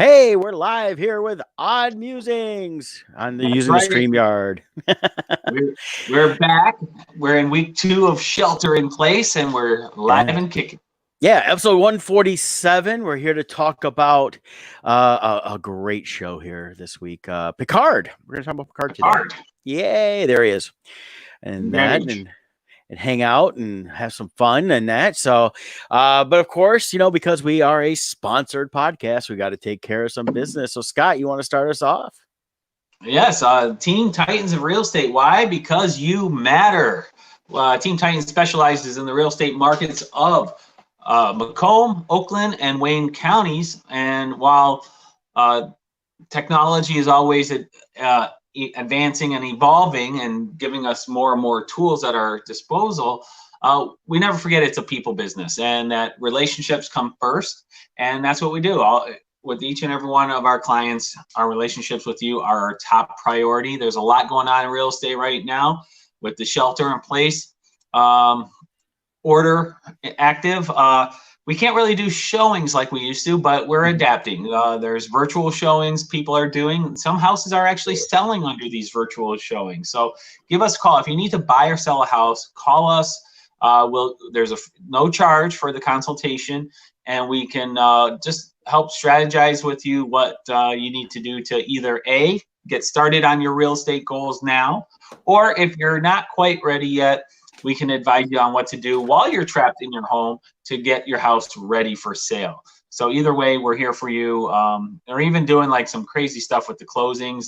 Hey, we're live here with Odd Musings on the That's using the right. StreamYard. We're back. We're in week 2 of shelter in place, and we're live Yeah. and kicking. Yeah, episode 147. We're here to talk about a great show here this week. Picard. We're going to talk about Picard today. Hard. Yay, there he is. And that Engage. and hang out and have some fun and that. So, but of course, because we are a sponsored podcast, we got to take care of some business. So, Scott, you want to start us off? Yes, Team Titans of Real Estate. Why? Because you matter. Team Titans specializes in the real estate markets of Macomb, Oakland, and Wayne counties. And while technology is always advancing and evolving and giving us more and more tools at our disposal, we never forget it's a people business and that relationships come first. And that's what we do. With each and every one of our clients, our relationships with you are our top priority. There's a lot going on in real estate right now with the shelter in place, order active. We can't really do showings like we used to, but we're adapting. There's virtual showings people are doing. Some houses are actually selling under these virtual showings. So give us a call. If you need to buy or sell a house, call us. There's no charge for the consultation, and we can just help strategize with you what you need to do to either A, get started on your real estate goals now, or if you're not quite ready yet, we can advise you on what to do while you're trapped in your home to get your house ready for sale. So either way, we're here for you. They're even doing like some crazy stuff with the closings,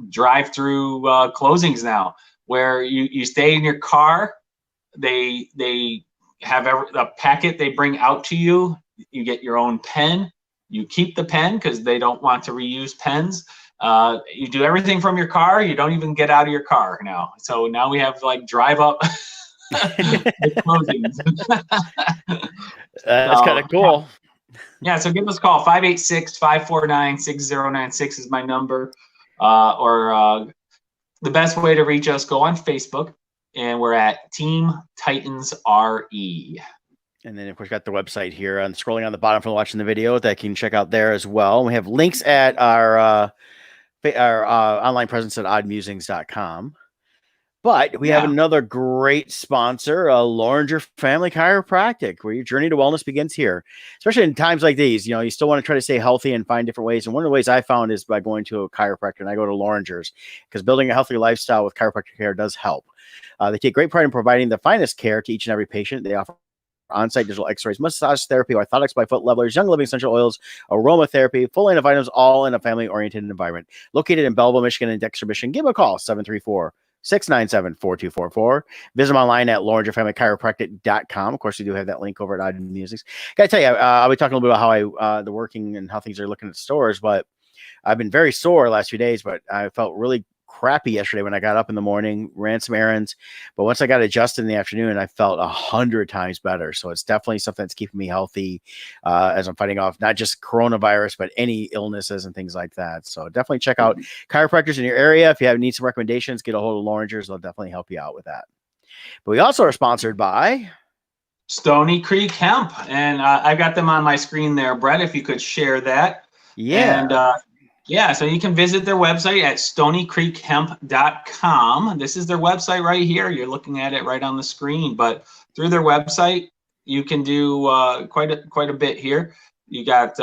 drive-through closings now, where you stay in your car. They have a packet they bring out to you. You get your own pen. You keep the pen because they don't want to reuse pens. You do everything from your car. You don't even get out of your car now. So now we have like drive up closings. That's kind of cool. Yeah, so give us a call. 586-549-6096 is my number. Or the best way to reach us, go on Facebook, and we're at Team Titans RE. And then, of course, got the website here. I'm scrolling on the bottom for watching the video that you can check out there as well. We have links at our online presence at oddmusings.com. But we have another great sponsor, Loringer Family Chiropractic, where your journey to wellness begins here. Especially in times like these, you still want to try to stay healthy and find different ways. And one of the ways I found is by going to a chiropractor, and I go to Loringer's, because building a healthy lifestyle with chiropractic care does help. They take great pride in providing the finest care to each and every patient. They offer on-site digital x-rays, massage therapy, orthotics by foot levelers, young living essential oils, aromatherapy, full line of items, all in a family-oriented environment. Located in Belleville, Michigan and Dexter, Michigan. Give them a call, 734-697-4244. Visit them online at LoringerFamilyChiropractic.com. Of course, we do have that link over at Odd Musings. Gotta tell you, I'll be talking a little bit about how the working and how things are looking at stores, but I've been very sore the last few days, but I felt really crappy yesterday when I got up in the morning, ran some errands, but once I got adjusted in the afternoon, I felt 100 times better. So it's definitely something that's keeping me healthy as I'm fighting off not just coronavirus, but any illnesses and things like that. So definitely check out chiropractors in your area. If you need some recommendations, get a hold of Loringer's. They'll definitely help you out with that. But we also are sponsored by Stony Creek Hemp, and I've got them on my screen there, Brett, if you could share that. Yeah. And so you can visit their website at stonycreekhemp.com. This is their website right here. You're looking at it right on the screen. But through their website, you can do quite a bit here. You got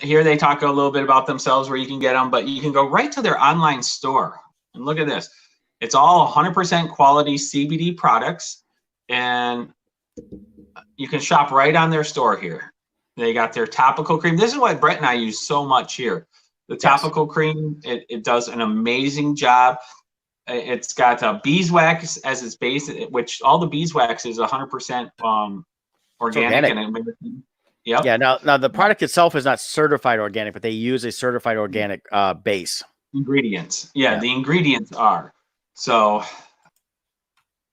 here they talk a little bit about themselves where you can get them, but you can go right to their online store. And look at this. It's all 100% quality CBD products, and you can shop right on their store here. They got their topical cream. This is what Brett and I use so much here. The topical cream, it does an amazing job. It's got beeswax as its base, which all the beeswax is 100% organic. And yeah. Now the product itself is not certified organic, but they use a certified organic base. Ingredients. Yeah, the ingredients are. So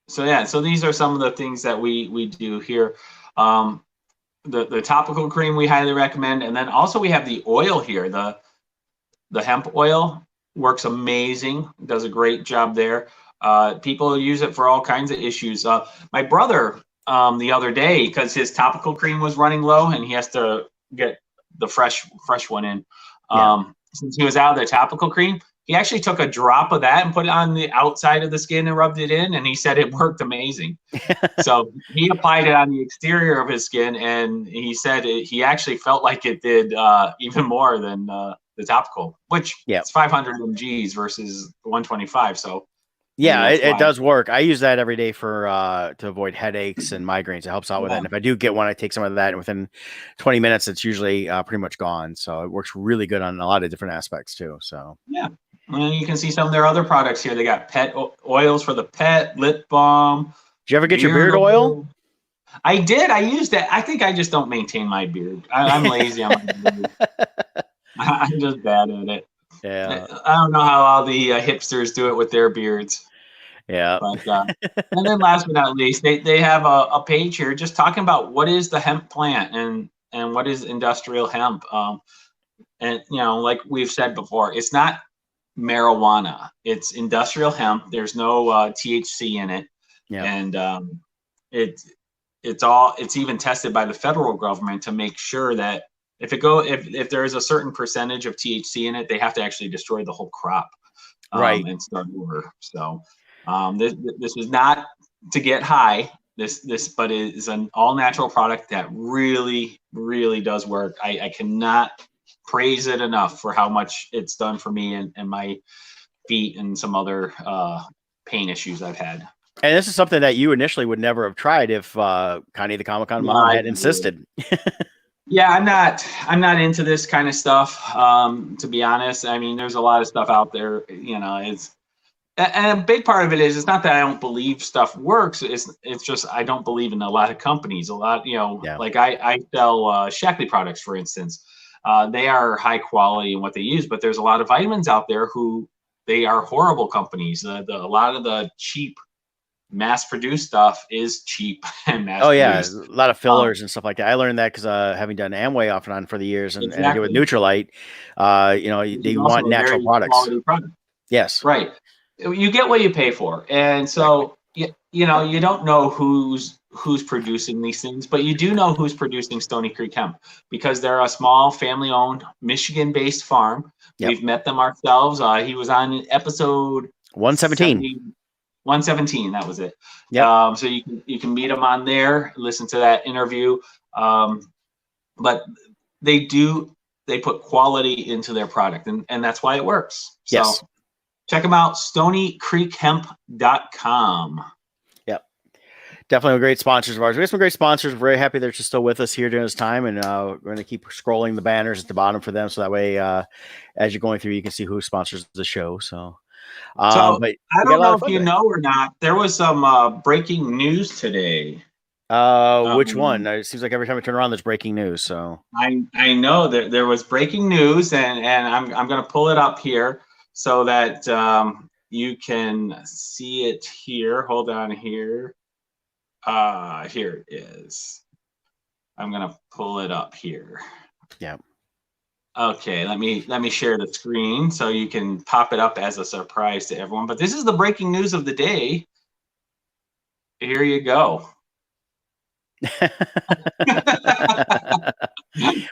these are some of the things that we do here. The topical cream we highly recommend, and then also we have the oil here. The hemp oil works amazing, does a great job there. People use it for all kinds of issues. My brother the other day, because his topical cream was running low and he has to get the fresh one in. Yeah. Since he was out of the topical cream, he actually took a drop of that and put it on the outside of the skin and rubbed it in, and he said it worked amazing. So he applied it on the exterior of his skin, and he said he actually felt like it did even more than the topical, which it's 500 mgs versus 125. So yeah, it does work. I use that every day for to avoid headaches and migraines. It helps out with that. And if I do get one, I take some of that, and within 20 minutes, it's usually pretty much gone. So it works really good on a lot of different aspects too. So yeah, and you can see some of their other products here. They got pet oils for the pet, lip balm. Did you ever get your beard oil? I did. I used it. I think I just don't maintain my beard. I'm lazy on my beard. I'm just bad at it. Yeah. I don't know how all the hipsters do it with their beards. Yeah. But, and then last but not least, they have a page here just talking about what is the hemp plant and what is industrial hemp. And, like we've said before, it's not marijuana. It's industrial hemp. There's no THC in it. Yeah. And it's even tested by the federal government to make sure that if there is a certain percentage of THC in it, they have to actually destroy the whole crop, right, and start over. So this is not to get high. But it is an all natural product that really, really does work. I cannot praise it enough for how much it's done for me and my feet and some other pain issues I've had. And this is something that you initially would never have tried if Connie the Comic-Con mom had insisted. Yeah, I'm not into this kind of stuff, to be honest. I mean, there's a lot of stuff out there, and a big part of it is, it's not that I don't believe stuff works. It's just, I don't believe in a lot of companies. A lot, like I sell Shackley products, for instance. They are high quality in what they use, but there's a lot of vitamins out there who they are horrible companies. A lot of the cheap mass-produced stuff is cheap and mass-produced. A lot of fillers and stuff like that. I learned that because having done Amway off and on for the years, and I do with Nutrilite, they want natural products. Yes, right. You get what you pay for, and so you don't know who's producing these things, but you do know who's producing Stony Creek Hemp, because they're a small family-owned Michigan-based farm. Yep. We've met them ourselves. He was on episode 117. 117, that was it. Yeah. So you can meet them on there, listen to that interview. But they put quality into their product, and that's why it works. So yes. Check them out, stonycreekhemp.com. Yep. Definitely great sponsors of ours. We have some great sponsors. We're very happy they're just still with us here during this time, and we're going to keep scrolling the banners at the bottom for them, so that way as you're going through, you can see who sponsors the show. So but I don't know if you know or not, there was some breaking news today. Which one? It seems like every time I turn around, there's breaking news. So I know that there was breaking news, and I'm going to pull it up here so that you can see it here. Hold on here. Here it is. I'm going to pull it up here. Yeah. Okay, let me share the screen so you can pop it up as a surprise to everyone. But this is the breaking news of the day. Here you go.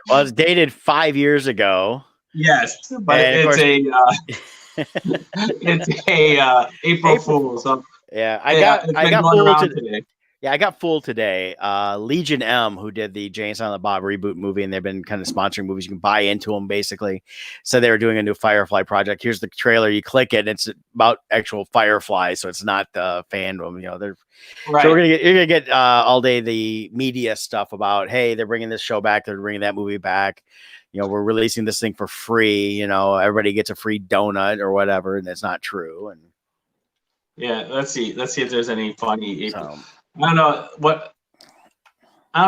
Well, it's dated 5 years ago. Yes, but it's a April Fool's. So yeah, I got fooled today. Yeah, I got fooled today. Legion M, who did the Jay and Silent Bob reboot movie, and they've been kind of sponsoring movies. You can buy into them, basically. Said they were doing a new Firefly project. Here's the trailer. You click it, and it's about actual Fireflies, so it's not the fandom. They're right. So you're gonna get all day the media stuff about, hey, they're bringing this show back. They're bringing that movie back. We're releasing this thing for free. Everybody gets a free donut or whatever, and that's not true. And yeah, let's see if there's any funny. I don't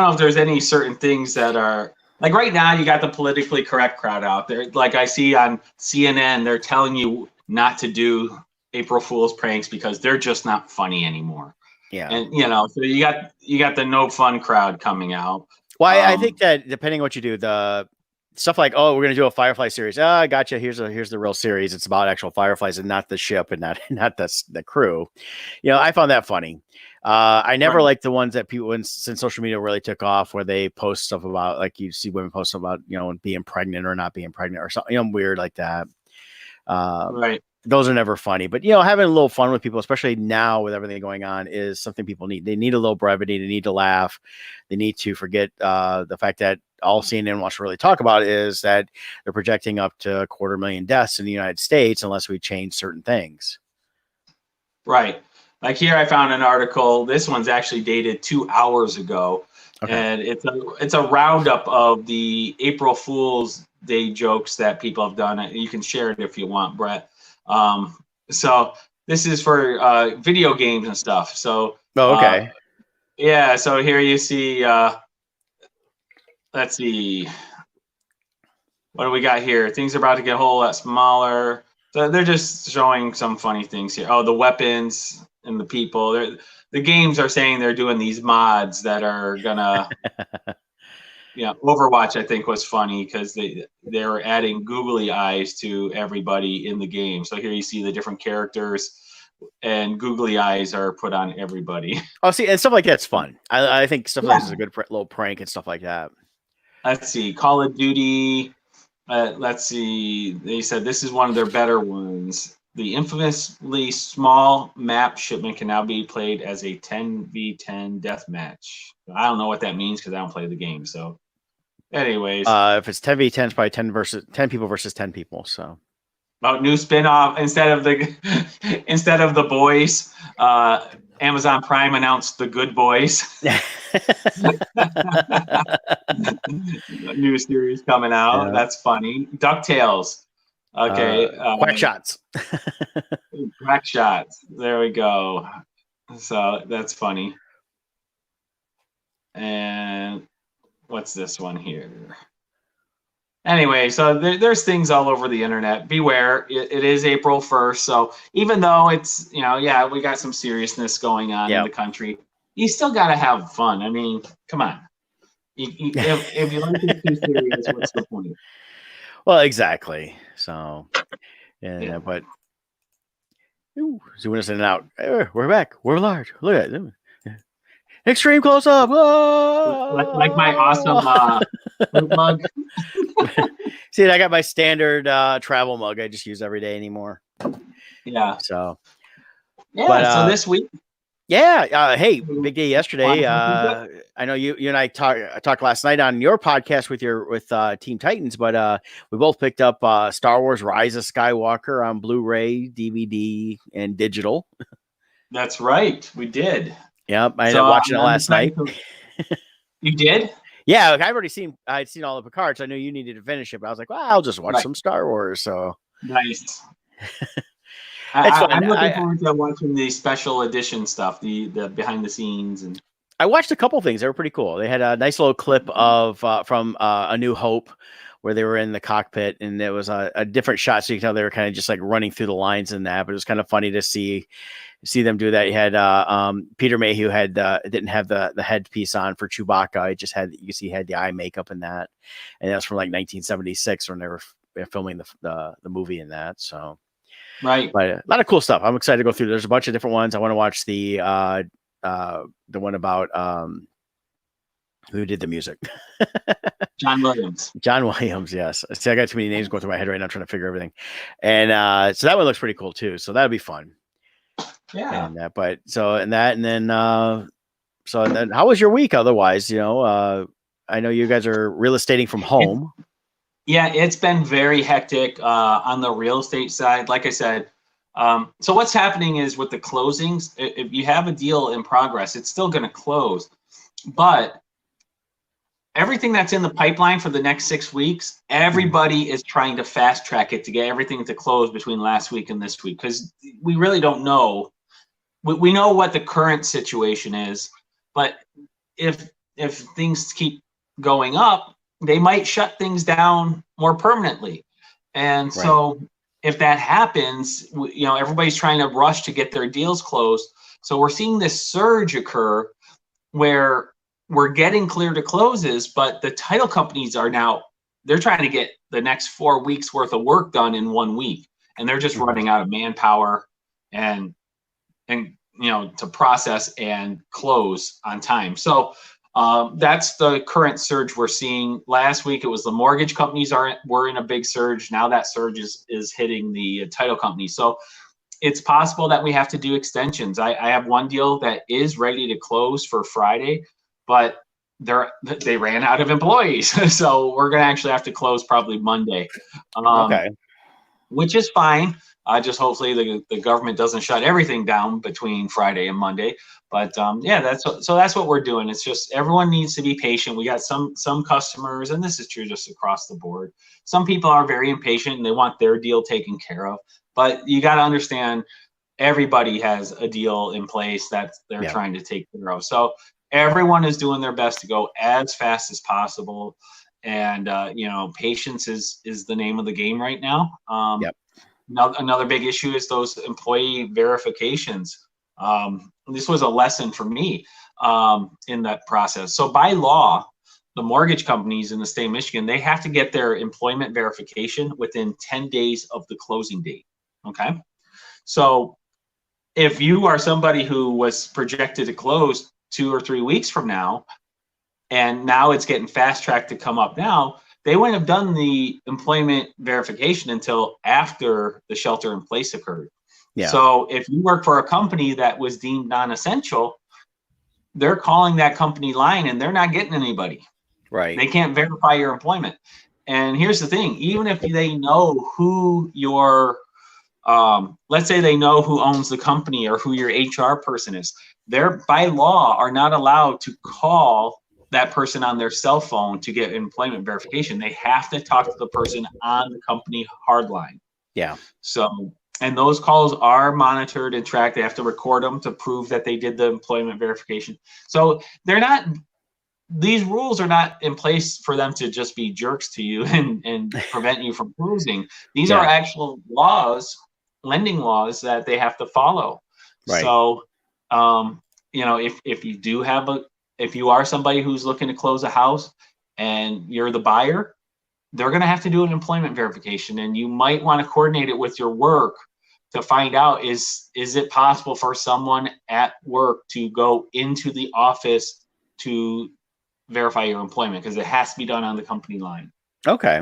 know if there's any certain things that are, like, right now you got the politically correct crowd out there. Like I see on CNN, they're telling you not to do April Fool's pranks because they're just not funny anymore. Yeah. And so you got the no fun crowd coming out. Well, I think that depending on what you do, the stuff like, oh, we're going to do a Firefly series. Oh, I gotcha. Here's the real series. It's about actual Fireflies and not the ship and not the crew. I found that funny. I never Right. liked the ones that people, since social media really took off, where they post stuff about, like, you see women post about, being pregnant or not being pregnant or something, weird like that. Right. Those are never funny, but having a little fun with people, especially now with everything going on, is something people need. They need a little brevity. They need to laugh. They need to forget the fact that all CNN wants to really talk about is that they're projecting up to 250,000 deaths in the United States unless we change certain things. Right. Like here, I found an article. This one's actually dated 2 hours ago, Okay. and it's a roundup of the April Fool's Day jokes that people have done. You can share it if you want, Brett. So this is for video games and stuff. So Oh, okay. yeah. So here you see. Let's see. What do we got here? Things are about to get a whole lot smaller. So they're just showing some funny things here. Oh, the weapons and the people. The games are saying they're doing these mods that are gonna. Overwatch I think was funny because they were adding googly eyes to everybody in the game. So here you see the different characters, and googly eyes are put on everybody. Oh, see, and stuff like that's fun. I think stuff like this is a good little prank and stuff like that. Let's see, Call of Duty. Let's see. They said this is one of their better ones. The infamously small map shipment can now be played as a 10v10 death match. I don't know what that means because I don't play the game. So, anyways, if it's 10v10, it's probably 10 people versus 10 people. So, new spinoff instead of the boys. Amazon Prime announced The Good Boys. New series coming out. Yeah. That's funny. DuckTales. Okay. Quack shots. Quack shots. There we go. So that's funny. And what's this one here? Anyway, so there's things all over the internet. Beware, it is April 1st. So even though it's, we got some seriousness going on in the country, you still got to have fun. I mean, come on. If you like it too serious, what's the point? Well, exactly. So, but zooming us in and out. Hey, we're back. We're large. Look at it. Extreme close up. Like my awesome fruit mug. See, I got my standard travel mug I just use every day anymore. Yeah. So. Yeah. But, so this week. Yeah. Hey, big day yesterday. I know you and I talked last night on your podcast with Team Titans, but we both picked up Star Wars: Rise of Skywalker on Blu-ray, DVD, and digital. That's right, we did. Yep, I ended up watching it last night. You did? Yeah, I'd seen all the Picard, so I knew you needed to finish it. But I was like, well, I'll just watch some Star Wars. So nice. I'm looking forward to watching the special edition stuff, the behind the scenes, and I watched a couple things. They were pretty cool. They had a nice little clip of from A New Hope where they were in the cockpit, and there was a different shot, so you can tell they were kind of just like running through the lines in that. But it was kind of funny to see them do that. You had Peter Mayhew didn't have the headpiece on for Chewbacca. It just had, you can see he had the eye makeup in that, and that was from like 1976 when they were filming the movie in that. So. Right. But a lot of cool stuff. I'm excited to go through. There's a bunch of different ones. I want to watch the one about who did the music. John Williams. John Williams, yes. See, I got too many names going through my head right now trying to figure everything. And so that one looks pretty cool too. So that'll be fun. Yeah. And then how was your week otherwise? I know you guys are real estating from home. Yeah, it's been very hectic on the real estate side. Like I said, so what's happening is with the closings, if you have a deal in progress, it's still going to close. But everything that's in the pipeline for the next 6 weeks, everybody is trying to fast track it to get everything to close between last week and this week, because we really don't know. We know what the current situation is, but if things keep going up, they might shut things down more permanently. And so if that happens, everybody's trying to rush to get their deals closed. So we're seeing this surge occur where we're getting clear to closes, but the title companies they're trying to get the next 4 weeks worth of work done in 1 week. And they're just running out of manpower and to process and close on time. So that's the current surge we're seeing. Last week it was the mortgage companies were in a big surge. Now that surge is hitting the title companies. So it's possible that we have to do extensions. I have one deal that is ready to close for Friday, but they ran out of employees. So we're going to actually have to close probably Monday. Okay. Which is fine. Just hopefully the government doesn't shut everything down between Friday and Monday. But yeah, that's what we're doing. It's just everyone needs to be patient. We got some customers, and this is true just across the board. Some people are very impatient and they want their deal taken care of. But you got to understand, everybody has a deal in place that they're trying to take care of. So everyone is doing their best to go as fast as possible. And patience is the name of the game right now. Another big issue is those employee verifications. This was a lesson for me in that process. So by law, the mortgage companies in the state of Michigan, they have to get their employment verification within 10 days of the closing date. Okay. So if you are somebody who was projected to close 2 or 3 weeks from now, and now it's getting fast tracked to come up now, they wouldn't have done the employment verification until after the shelter in place occurred. Yeah. So if you work for a company that was deemed non-essential, they're calling that company line and they're not getting anybody. Right. They can't verify your employment. And here's the thing, even if they know who your, let's say they know who owns the company or who your HR person is, they're by law are not allowed to call that person on their cell phone to get employment verification. They have to talk to the person on the company hardline. Yeah. So, and those calls are monitored and tracked. They have to record them to prove that they did the employment verification. So these rules are not in place for them to just be jerks to you and prevent you from closing. These are actual laws, lending laws that they have to follow. Right. So, if you are somebody who's looking to close a house and you're the buyer, they're going to have to do an employment verification, and you might want to coordinate it with your work to find out, is it possible for someone at work to go into the office to verify your employment, because it has to be done on the company line. Okay.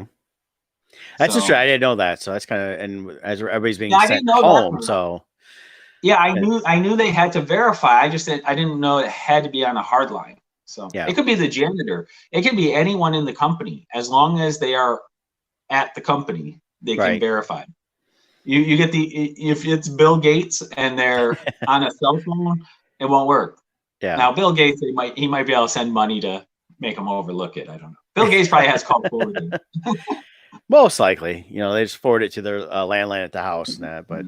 That's just true. I didn't know that. So that's kind of, and as everybody's being sent home. So yeah, I knew they had to verify. I didn't know it had to be on a hard line. So it could be the janitor. It could be anyone in the company. As long as they are at the company, they can verify. You get if it's Bill Gates and they're on a cell phone, it won't work. Yeah. Now Bill Gates, he might be able to send money to make them overlook it. I don't know. Bill Gates probably has call forwarding. Most likely, they just forward it to their landline at the house and that. But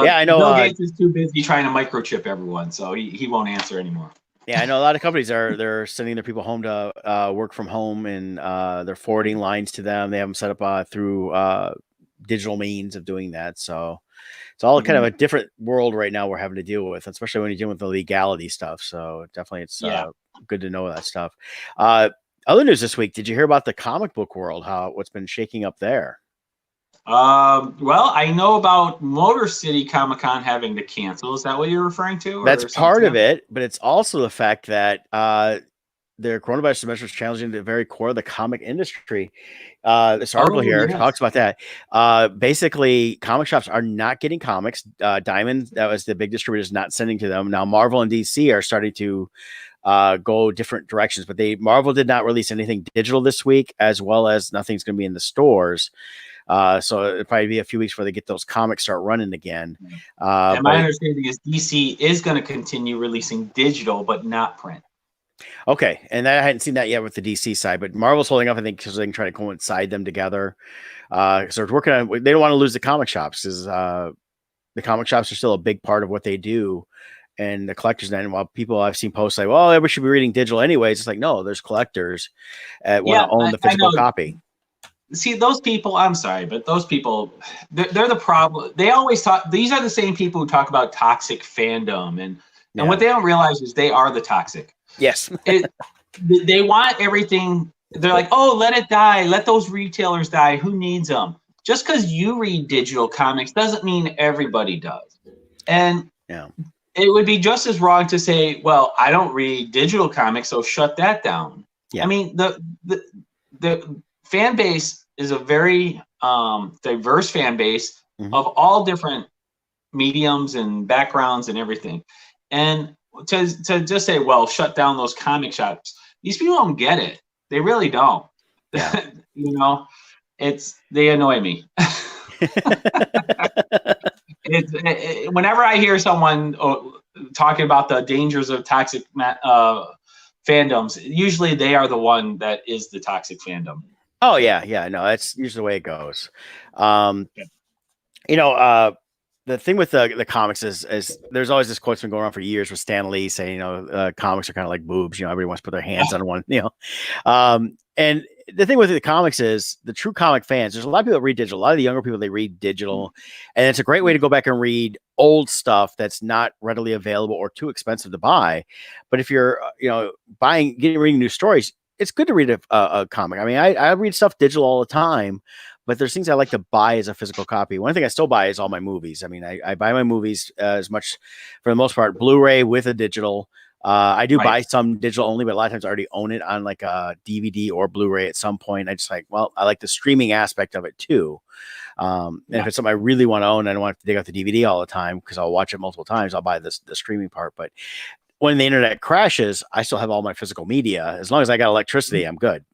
yeah, I know Bill Gates is too busy trying to microchip everyone, so he won't answer anymore. Yeah, I know a lot of companies they're sending their people home to work from home, and they're forwarding lines to them. They have them set up through digital means of doing that. So it's all kind of a different world right now we're having to deal with, especially when you're dealing with the legality stuff. So definitely it's good to know that stuff. Other news this week, did you hear about the comic book world, what's been shaking up there? Well, I know about Motor City Comic Con having to cancel. Is that what you're referring to? That's part of it, but it's also the fact that the coronavirus measure is challenging the very core of the comic industry. This article here talks about that. Basically, comic shops are not getting comics. Diamond, that was the big distributor, is not sending to them. Now, Marvel and DC are starting to go different directions, but Marvel did not release anything digital this week, as well as nothing's going to be in the stores. So it'll probably be a few weeks before they get those comics start running again. And my understanding is DC is going to continue releasing digital, but not print. Okay, and I hadn't seen that yet with the DC side, but Marvel's holding up, I think, because they can try to coincide them together. So they're working on. They don't want to lose the comic shops, because the comic shops are still a big part of what they do, and the collectors. And while people I've seen posts like, "Well, everybody should be reading digital anyways," it's like, no, there's collectors that want to own the physical copy. See, those people, I'm sorry, but those people, they're the problem. They always talk, these are the same people who talk about toxic fandom. And what they don't realize is they are the toxic. Yes. They want everything. They're like, oh, let it die. Let those retailers die. Who needs them? Just because you read digital comics doesn't mean everybody does. And it would be just as wrong to say, well, I don't read digital comics, so shut that down. Yeah. I mean, the fan base is a very diverse fan base of all different mediums and backgrounds and everything. And to just say, well, shut down those comic shops, these people don't get it. They really don't. Yeah. You know, they annoy me. Whenever I hear someone talking about the dangers of toxic fandoms, usually they are the one that is the toxic fandom. Oh yeah, yeah. No, that's usually the way it goes. Yeah. You know, the thing with the comics is there's always this quote's been going on for years with Stan Lee saying, you know, comics are kind of like boobs. You know, everybody wants to put their hands on one. You know, and the thing with the comics is the true comic fans. There's a lot of people that read digital. A lot of the younger people, they read digital, and it's a great way to go back and read old stuff that's not readily available or too expensive to buy. But if you're, you know, reading new stories, it's good to read a comic. I mean, I read stuff digital all the time, but there's things I like to buy as a physical copy. One thing I still buy is all my movies. I mean, I buy my movies as much, for the most part, Blu-ray with a digital. I do buy some digital only, but a lot of times I already own it on like a DVD or Blu-ray at some point. I just like, well, I like the streaming aspect of it too. And if it's something I really want to own, I don't want to dig out the DVD all the time because I'll watch it multiple times. I'll buy the streaming part. But when the internet crashes, I still have all my physical media. As long as I got electricity, I'm good.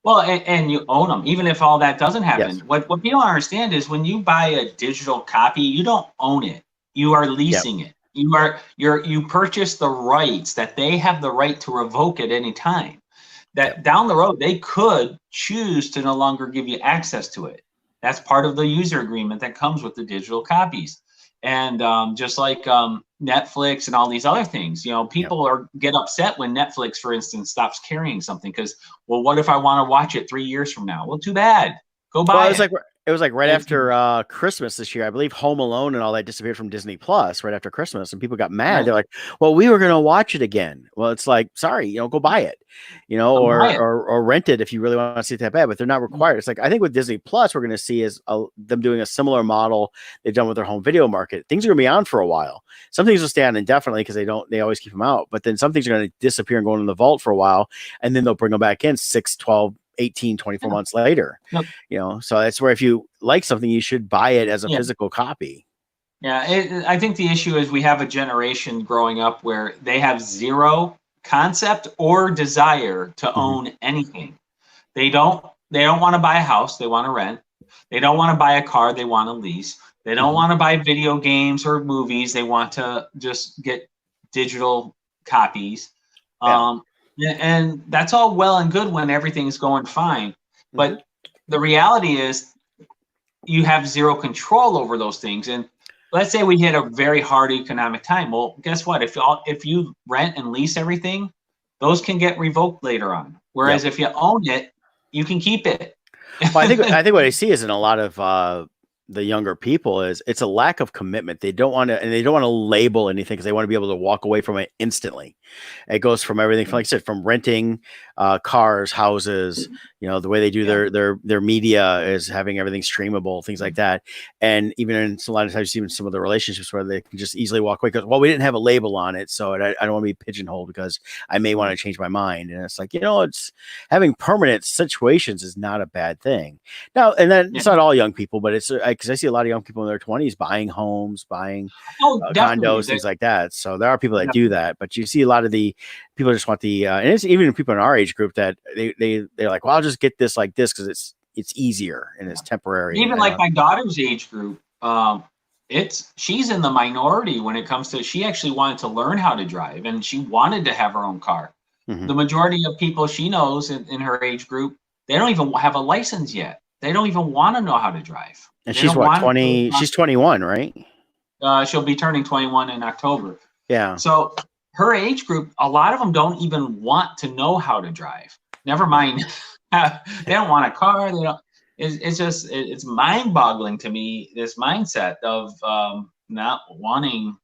Well, and you own them, even if all that doesn't happen. Yes. What people don't understand is when you buy a digital copy, you don't own it. You are leasing it. You purchase the rights that they have the right to revoke at any time. That down the road, they could choose to no longer give you access to it. That's part of the user agreement that comes with the digital copies. And just like Netflix and all these other things, you know, people get upset when Netflix, for instance, stops carrying something because, well, what if I want to watch it 3 years from now? Well, too bad. Go buy it. It was like right after Christmas this year. I believe Home Alone and all that disappeared from Disney Plus right after Christmas, and people got mad. They're like, "Well, we were going to watch it again." Well, it's like, sorry, you know, go buy it, you know, or rent it if you really want to see it that bad. But they're not required. It's like I think with Disney Plus, we're going to see is them doing a similar model they've done with their home video market. Things are going to be on for a while. Some things will stay on indefinitely because they always keep them out. But then some things are going to disappear and go in the vault for a while, and then they'll bring them back in 6, 12. 18, 24 months later, you know, so that's where if you like something, you should buy it as a physical copy. Yeah, I think the issue is we have a generation growing up where they have zero concept or desire to own anything. They don't want to buy a house, they want to rent. They don't want to buy a car, they want to lease. They don't want to buy video games or movies, they want to just get digital copies. And that's all well and good when everything's going fine. But the reality is you have zero control over those things. And let's say we hit a very hard economic time. Well, guess what? If you rent and lease everything, those can get revoked later on. Whereas if you own it, you can keep it. Well, I think what I see is in a lot of the younger people is it's a lack of commitment. They don't want to label anything because they want to be able to walk away from it instantly. It goes from everything from, like I said, from renting cars, houses, you know, the way they do their media is having everything streamable, things like that. And even in a lot of times, even some of the relationships where they can just easily walk away because, well, we didn't have a label on it. So I don't want to be pigeonholed because I may want to change my mind. And it's like, you know, it's having permanent situations is not a bad thing. Now, and then it's not all young people, but it's because I see a lot of young people in their 20s buying homes, buying condos, things like that. So there are people that do that, but you see a lot of the people just want the, and it's even people in our age group that they're like, well, I'll just get this like this because it's easier and it's temporary. Even like my daughter's age group, she's in the minority when it comes to, she actually wanted to learn how to drive and she wanted to have her own car. The majority of people she knows in her age group, they don't even have a license yet. They don't even want to know how to drive. And she's what, 20? She's 21, right? She'll be turning 21 in October. Yeah. So her age group, a lot of them don't even want to know how to drive. Never mind. They don't want a car. They don't. It's mind-boggling to me, this mindset of not wanting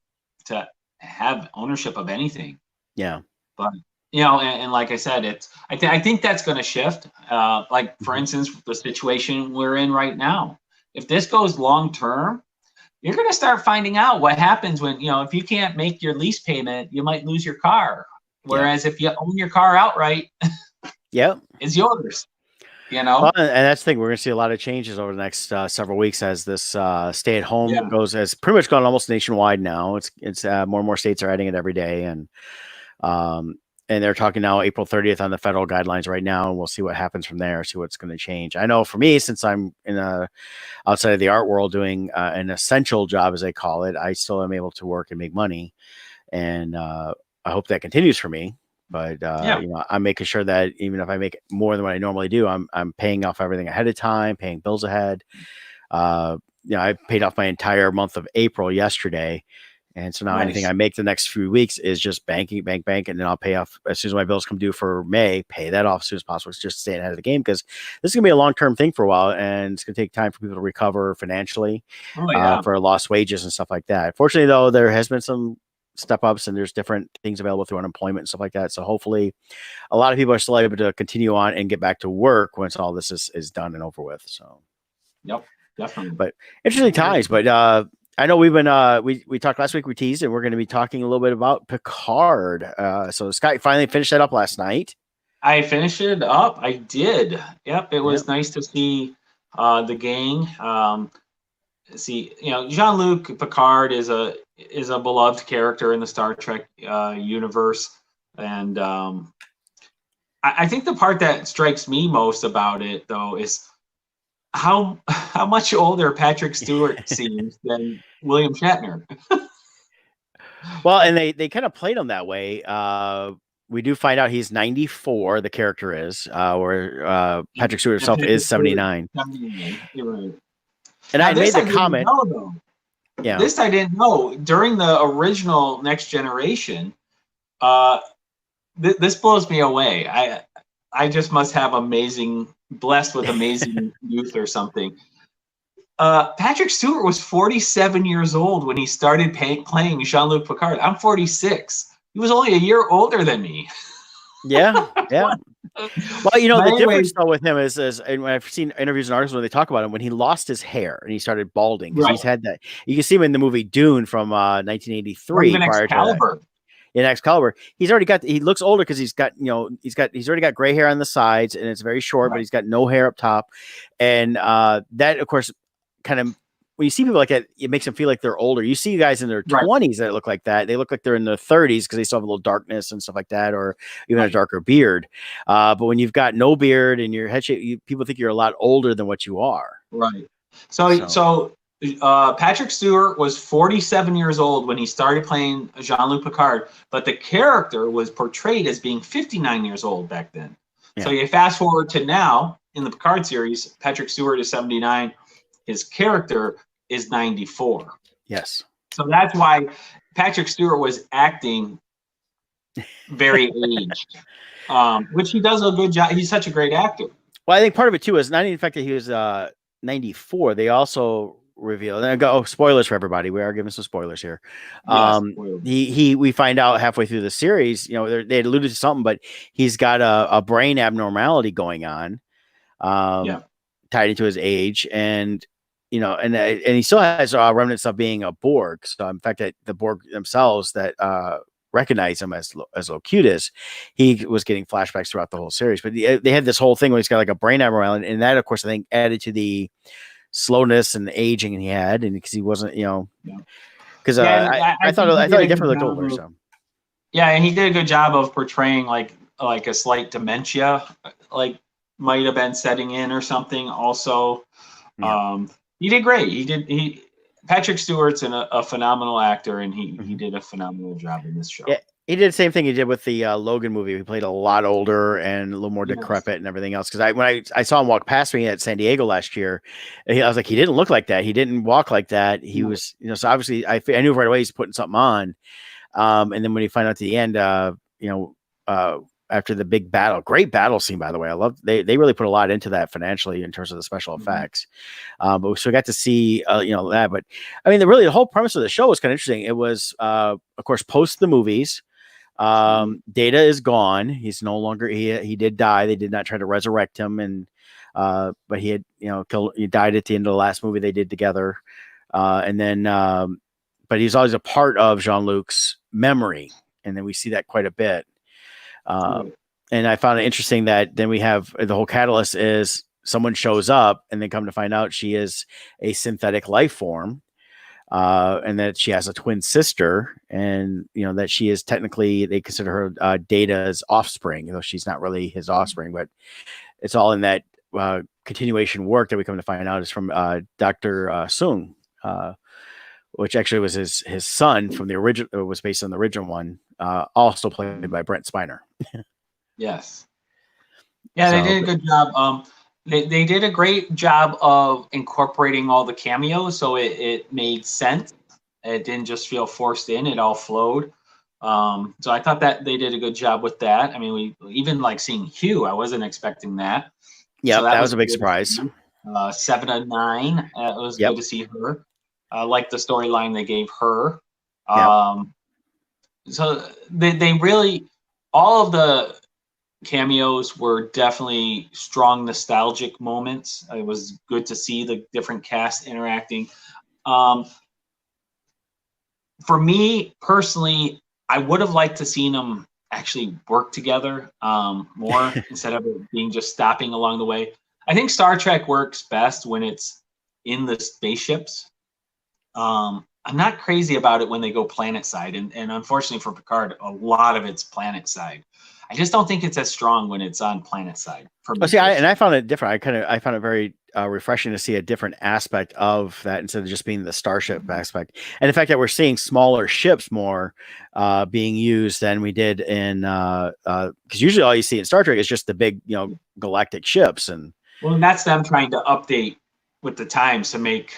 to have ownership of anything. Yeah. But you know, and like I said, I think that's going to shift. Like for instance, the situation we're in right now. If this goes long term, you're going to start finding out what happens when, if you can't make your lease payment, you might lose your car. Whereas if you own your car outright, yeah, it's yours. Well, and that's the thing. We're going to see a lot of changes over the next several weeks as this stay-at-home goes. Has pretty much gone almost nationwide now. It's more and more states are adding it every day, and they're talking now April 30th on the federal guidelines right now, and we'll see what happens from there. See what's going to change. I know for me, since I'm outside of the art world doing an essential job, as they call it, I still am able to work and make money, and I hope that continues for me. But I'm making sure that even if I make more than what I normally do, I'm paying off everything ahead of time, paying bills ahead. I paid off my entire month of April yesterday, and so now anything I make the next few weeks is just bank, and then I'll pay off as soon as my bills come due for May. Pay that off as soon as possible. It's just staying ahead of the game because this is gonna be a long-term thing for a while, and it's gonna take time for people to recover financially for lost wages and stuff like that. Fortunately, though, there has been some step ups and there's different things available through unemployment and stuff like that. So hopefully a lot of people are still able to continue on and get back to work once all this is done and over with. So definitely. But interesting times. But I know we've been we talked last week, we teased, and we're going to be talking a little bit about Picard. So Scott finally finished that up last night. I finished it up. I did. Yep. It was nice to see the gang. Jean-Luc Picard is a beloved character in the Star Trek universe, and I think the part that strikes me most about it, though, is how much older Patrick Stewart seems than William Shatner. Well, and they kind of played him that way. We do find out he's 94. The character is, where Patrick Stewart himself is 79. 79. You're right. And I made the comment. This I didn't know. During the original Next Generation, this blows me away. I just must have blessed with amazing youth or something. Patrick Stewart was 47 years old when he started playing Jean-Luc Picard. I'm 46. He was only a year older than me. Yeah. Well, the difference though with him is and when I've seen interviews and articles where they talk about him, when he lost his hair and he started balding, because he's had that. You can see him in the movie Dune from 1983. Prior to that. In Excalibur, he looks older because he's already got gray hair on the sides and it's very short, but he's got no hair up top. And that, of course, kind of, when you see people like that, it makes them feel like they're older. You see guys in their 20s that look like that. They look like they're in their 30s because they still have a little darkness and stuff like that, or even a darker beard. But when you've got no beard and your head shape, people think you're a lot older than what you are. Right. So Patrick Stewart was 47 years old when he started playing Jean-Luc Picard, but the character was portrayed as being 59 years old back then. Yeah. So you fast forward to now in the Picard series, Patrick Stewart is 79. His character is 94. Yes. So that's why Patrick Stewart was acting very aged, which he does a good job. He's such a great actor. Well, I think part of it too is not even the fact that he was 94. They also revealed, and spoilers for everybody. We are giving some spoilers here. We find out halfway through the series, they had alluded to something, but he's got a brain abnormality going on, tied into his age, and and he still has remnants of being a Borg. So in fact, that the Borg themselves that recognize him as Locutus, he was getting flashbacks throughout the whole series. But they had this whole thing where he's got like a brain abnormality, and that, of course, I think added to the slowness and the aging he had, and because he wasn't, because I thought he definitely looked older. So and he did a good job of portraying like a slight dementia, like might have been setting in or something. Also, he did great. Patrick Stewart's a phenomenal actor, and he did a phenomenal job in this show. Yeah, he did the same thing he did with the Logan movie. He played a lot older and a little more decrepit and everything else. Because when I saw him walk past me at San Diego last year, I was like, he didn't look like that. He didn't walk like that. He was, so obviously I knew right away he's putting something on. And then when you find out at the end, after the big battle, great battle scene, by the way. I love they really put a lot into that financially in terms of the special effects. But so we got to see that. But I mean, the whole premise of the show was kind of interesting. It was of course post the movies. Data is gone. He's no longer he did die. They did not try to resurrect him, and but he had he died at the end of the last movie they did together. and then but he's always a part of Jean-Luc's memory, and then we see that quite a bit. And I found it interesting that then we have the whole catalyst is someone shows up, and then come to find out she is a synthetic life form, and that she has a twin sister, and that she is technically, they consider her Data's offspring, though she's not really his offspring, but it's all in that continuation work that we come to find out is from Dr. Sung, which actually was his son from the original, was based on the original one, also played by Brent Spiner. Yes. Yeah, they did a good job. They did a great job of incorporating all the cameos, so it made sense. It didn't just feel forced in; it all flowed. So I thought that they did a good job with that. I mean, we even like seeing Hugh. I wasn't expecting that. Yeah, so that was a big surprise. 7 of 9. It was good to see her. I like the storyline they gave her. So they really, all of the cameos were definitely strong nostalgic moments. It was good to see the different cast interacting. For me personally, I would have liked to seen them actually work together more instead of it being just stopping along the way. I think Star Trek works best when it's in the spaceships. I'm not crazy about it when they go planet side, and unfortunately for Picard, a lot of it's planet side. I just don't think it's as strong when it's on planet side. For me, I found it different. I found it very refreshing to see a different aspect of that instead of just being the starship aspect, and the fact that we're seeing smaller ships more being used than we did in because usually all you see in Star Trek is just the big galactic ships, and that's them trying to update with the times to make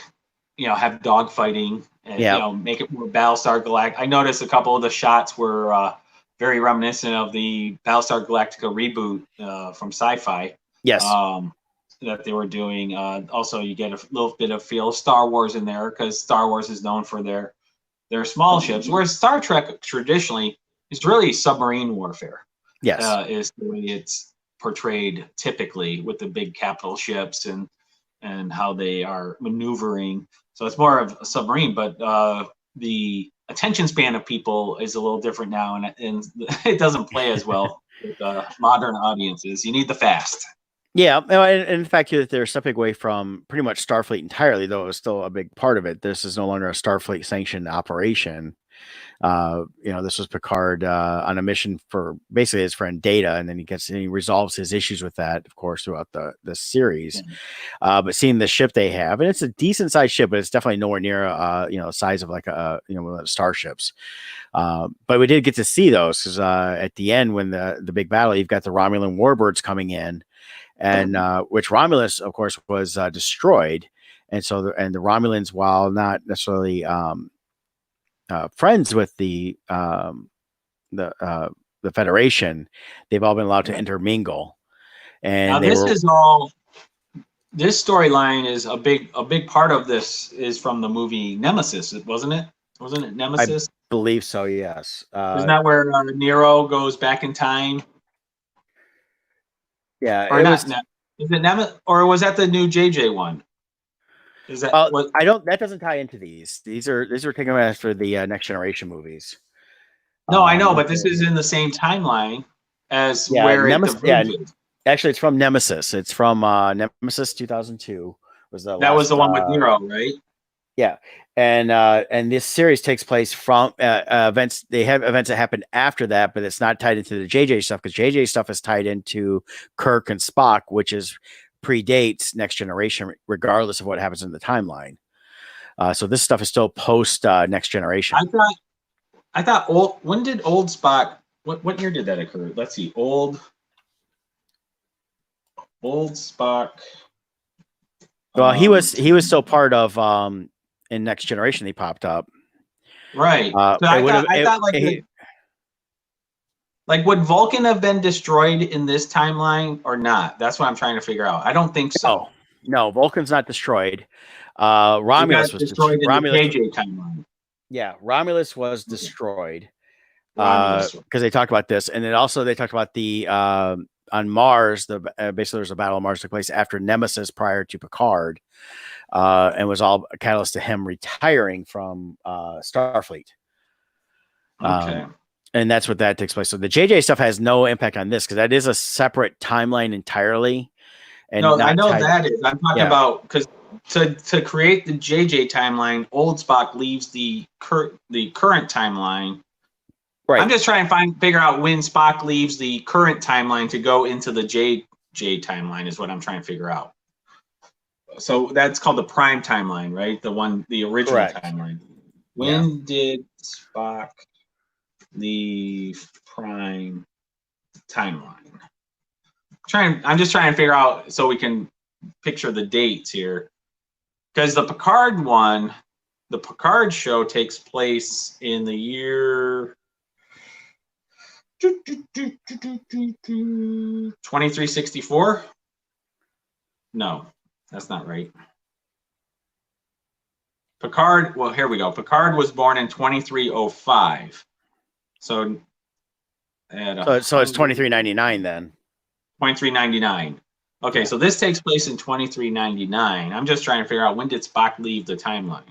have dogfighting and make it more Battlestar Galactica. I noticed a couple of the shots were very reminiscent of the Battlestar Galactica reboot from Sci-Fi. Yes. That they were doing. Also, you get a little bit of feel of Star Wars in there because Star Wars is known for their small ships, whereas Star Trek traditionally is really submarine warfare. Yes, is the way it's portrayed typically with the big capital ships and how they are maneuvering. So it's more of a submarine, but the attention span of people is a little different now, and it doesn't play as well with modern audiences. You need the fast. Yeah, and in fact, they're stepping away from pretty much Starfleet entirely, though it's still a big part of it. This is no longer a Starfleet sanctioned operation. This was Picard on a mission for basically his friend Data, and then he resolves his issues with that, of course, throughout the series. But seeing the ship they have, and it's a decent sized ship, but it's definitely nowhere near the size of like one of the starships. But we did get to see those because at the end, when the big battle, you've got the Romulan warbirds coming in, and which Romulus, of course, was destroyed, and so the Romulans, while not necessarily friends with the Federation, they've all been allowed to intermingle. And now this storyline is a big part of this is from the movie Nemesis, wasn't it? Wasn't it Nemesis? I believe so. Yes. Isn't that where Nero goes back in time? Yeah. Or not? Is it Nemesis, or was that the new JJ one? Is that I don't. That doesn't tie into these. These are taken after the Next Generation movies. No, I know, but this is in the same timeline as where it diverges. Actually, it's from Nemesis. It's from Nemesis 2002. That was the one with Nero, right? Yeah, and this series takes place from events. They have events that happen after that, but it's not tied into the JJ stuff because JJ stuff is tied into Kirk and Spock, which predates Next Generation, regardless of what happens in the timeline. So this stuff is still post Next Generation. I thought when did old Spock? What year did that occur? Let's see, old Spock. Well, he was still part of in Next Generation. He popped up, right? I thought like would Vulcan have been destroyed in this timeline or not? That's what I'm trying to figure out. I don't think so. No, Vulcan's not destroyed. Romulus was destroyed in the JJ timeline. Yeah, Romulus was destroyed because they talked about this, and then also they talked about the on Mars, basically there's a battle on Mars took place after Nemesis prior to Picard, and was all a catalyst to him retiring from Starfleet. Okay. And that's what that takes place. So the JJ stuff has no impact on this because that is a separate timeline entirely. And No, I know tied, that is. I'm talking about because to create the JJ timeline, old Spock leaves the current timeline. Right. I'm just trying to figure out when Spock leaves the current timeline to go into the JJ timeline is what I'm trying to figure out. So that's called the prime timeline, right? The original timeline. When did Spock leave prime timeline? I'm just trying to figure out so we can picture the dates here. Because the Picard show takes place in the year 2364. No, that's not right. Picard, well, here we go. Picard was born in 2305. So it's 2399 then. 2399. Okay, so this takes place in 2399. I'm just trying to figure out when did Spock leave the timeline.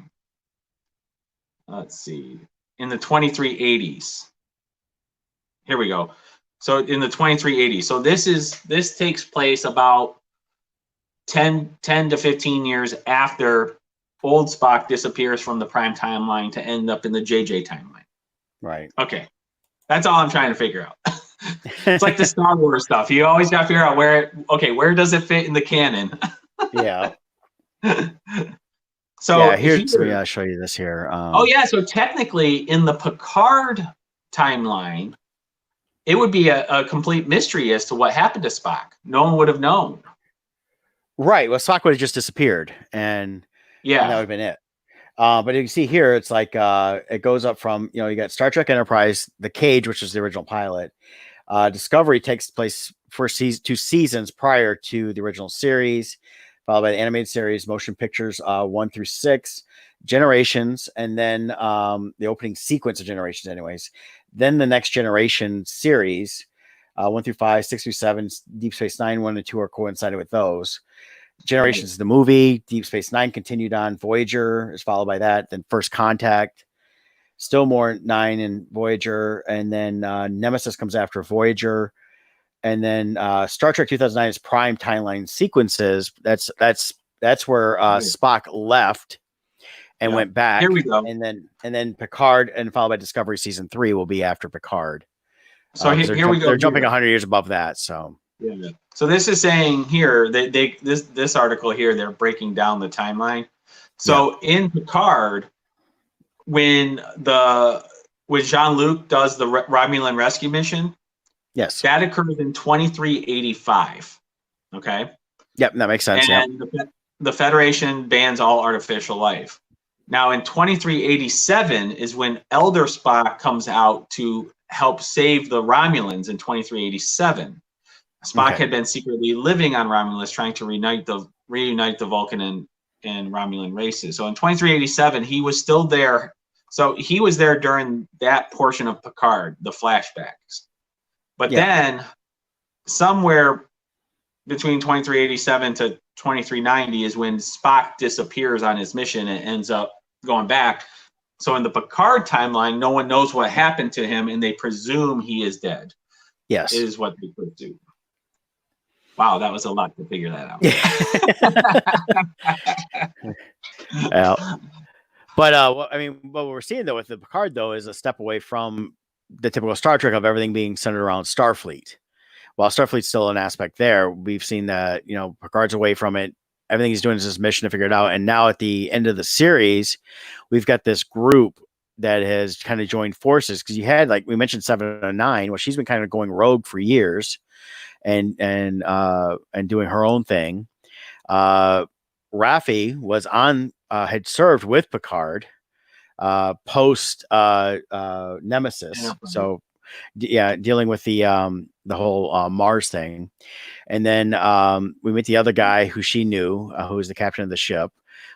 Let's see. In the 2380s. Here we go. So in the 2380s. So this takes place about 10 to 15 years after old Spock disappears from the prime timeline to end up in the JJ timeline. Right. Okay. That's all I'm trying to figure out. It's like the Star Wars stuff. You always got to figure out where does it fit in the canon? Yeah. So let me show you this here. So technically in the Picard timeline, it would be a complete mystery as to what happened to Spock. No one would have known. Right. Well, Spock would have just disappeared, and that would have been it. But you can see here, it's like it goes up from, you got Star Trek Enterprise, The Cage, which is the original pilot. Discovery takes place for 2 seasons prior to the original series, followed by the animated series, motion pictures 1 through 6, Generations, and then the opening sequence of Generations, anyways. Then the Next Generation series, 1 through 5, 6 through 7, Deep Space Nine 1 and 2 are coincided with those. Generations is the movie. Deep Space Nine continued on. Voyager is followed by that. Then First Contact, still more 9 and Voyager, and then Nemesis comes after Voyager, and then Star Trek 2009 is prime timeline sequences. That's where Spock left and went back. Here we go. And then Picard, and followed by Discovery season 3 will be after Picard. So here we go. They're jumping 100 years above that. So. Yeah. So this is saying here this article here, they're breaking down the timeline. So in Picard, when Jean-Luc does the Romulan rescue mission, yes, that occurs in 2385. Okay. Yep, that makes sense. And the Federation bans all artificial life. Now in 2387 is when Elder Spock comes out to help save the Romulans in 2387. Spock had been secretly living on Romulus, trying to reunite the Vulcan and Romulan races. So in 2387, he was still there. So he was there during that portion of Picard, the flashbacks. But then somewhere between 2387 to 2390 is when Spock disappears on his mission and ends up going back. So in the Picard timeline, no one knows what happened to him, and they presume he is dead. Yes. Is what they presume. Wow, that was a lot to figure that out. But what we're seeing though with the Picard though is a step away from the typical Star Trek of everything being centered around Starfleet. While Starfleet's still an aspect there, we've seen that Picard's away from it. Everything he's doing is his mission to figure it out. And now at the end of the series, we've got this group that has kind of joined forces, because you had, like we mentioned, 7 and 9. Well, she's been kind of going rogue for years. And doing her own thing. Raffi was had served with Picard post Nemesis. So dealing with the whole Mars thing. And then we meet the other guy who she knew, who was the captain of the ship.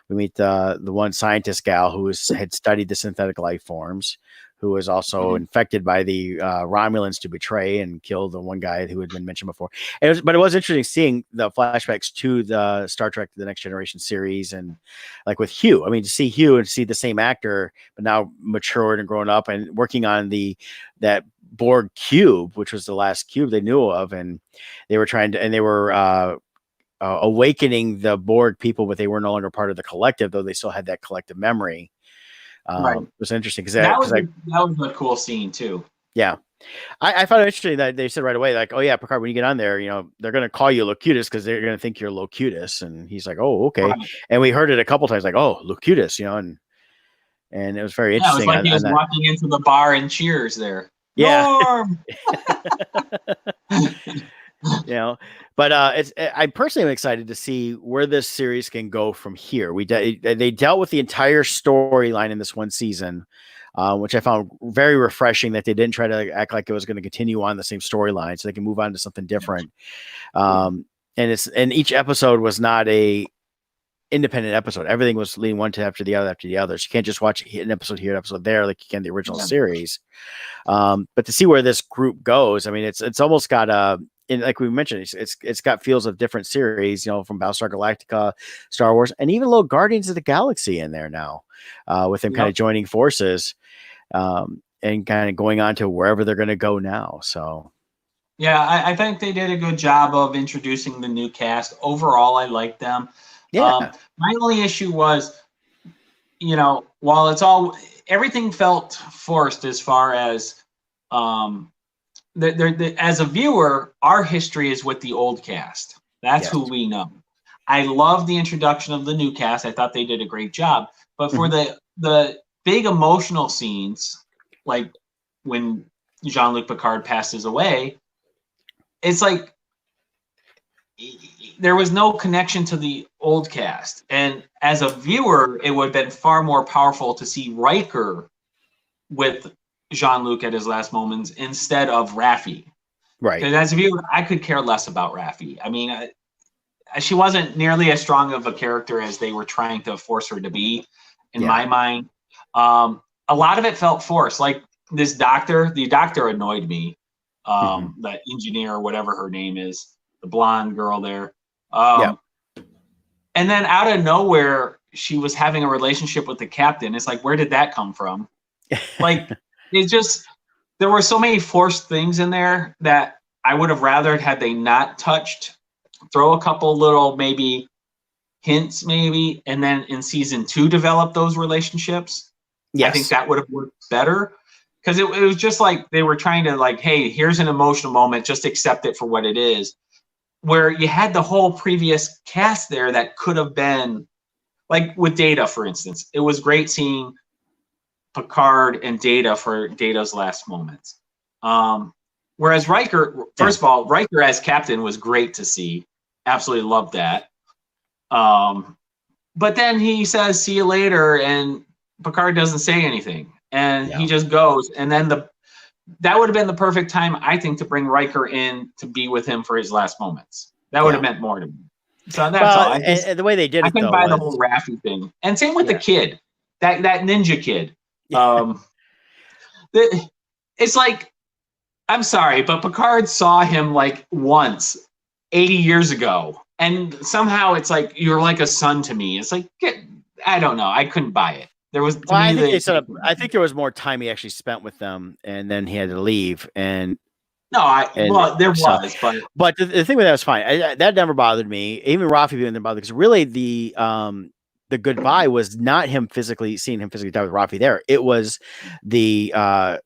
We meet the one scientist gal who had studied the synthetic life forms, who was also Mhm. infected by the Romulans to betray and kill the one guy who had been mentioned before. But it was interesting seeing the flashbacks to the Star Trek: The Next Generation series, and like with Hugh. I mean, to see Hugh and see the same actor, but now matured and grown up and working on that Borg cube, which was the last cube they knew of, and they were trying to, and they were awakening the Borg people, but they were no longer part of the collective, though they still had that collective memory. Right. It was interesting That because I, was a cool scene too. yeah, I found it interesting that they said right away, like, oh yeah, Picard, when you get on there, they're going to call you Locutus because they're going to think you're Locutus. And he's like, oh, okay. Right. And we heard it a couple times, like, oh, Locutus, and it was very Yeah, it was interesting like he on was that. walking into the bar and Cheers there. Yeah. Norm. But I personally am excited to see where this series can go from here. They dealt with the entire storyline in this one season, which I found very refreshing, that they didn't try to act like it was going to continue on the same storyline, so they can move on to something different. And each episode was not a independent episode. Everything was leading one to after the other. So you can't just watch an episode here, an episode there, like you can the original series. But to see where this group goes, I mean, it's almost got like we mentioned, it's got feels of different series, from Battlestar Galactica, Star Wars, and even little Guardians of the Galaxy in there now, with them kind of joining forces, and kind of going on to wherever they're going to go now. So. Yeah, I think they did a good job of introducing the new cast. Overall, I like them. Yeah. My only issue was, while everything felt forced as far as, as a viewer, our history is with the old cast. That's who we know. I love the introduction of the new cast. I thought they did a great job. But for the big emotional scenes, like when Jean-Luc Picard passes away, it's like there was no connection to the old cast. And as a viewer, it would have been far more powerful to see Riker with Jean-Luc at his last moments instead of Raffi. Right. Because as a viewer, I could care less about Raffi. I mean, she wasn't nearly as strong of a character as they were trying to force her to be, in my mind. A lot of it felt forced. Like the doctor annoyed me. That engineer, or whatever her name is, the blonde girl there. And then out of nowhere, she was having a relationship with the captain. It's like, where did that come from? Like, there were so many forced things in there that I would have rather had they not touched. Throw a couple little maybe hints, and then in season 2 develop those relationships. Yes. I think that would have worked better. Because it was just like they were trying to, like, hey, here's an emotional moment, just accept it for what it is. Where you had the whole previous cast there that could have been, like with Data, for instance. It was great seeing Picard and Data for Data's last moments. Whereas Riker, first of all, Riker as captain was great to see. Absolutely loved that. But then he says, see you later, and Picard doesn't say anything. And he just goes. And then that would have been the perfect time, I think, to bring Riker in to be with him for his last moments. That would have meant more to me. So that's all. And the way they did it, I couldn't buy the whole Raffi thing. And same with the kid, that ninja kid. It's like, I'm sorry, but Picard saw him like once 80 years ago. And somehow it's like, you're like a son to me. It's like, I don't know. I couldn't buy it. There was, I think there was more time he actually spent with them, and then he had to leave. And there was, but the thing with that was fine. That never bothered me. Even Rafi didn't bother, because really the goodbye was not seeing him physically die with Rafi there. It was the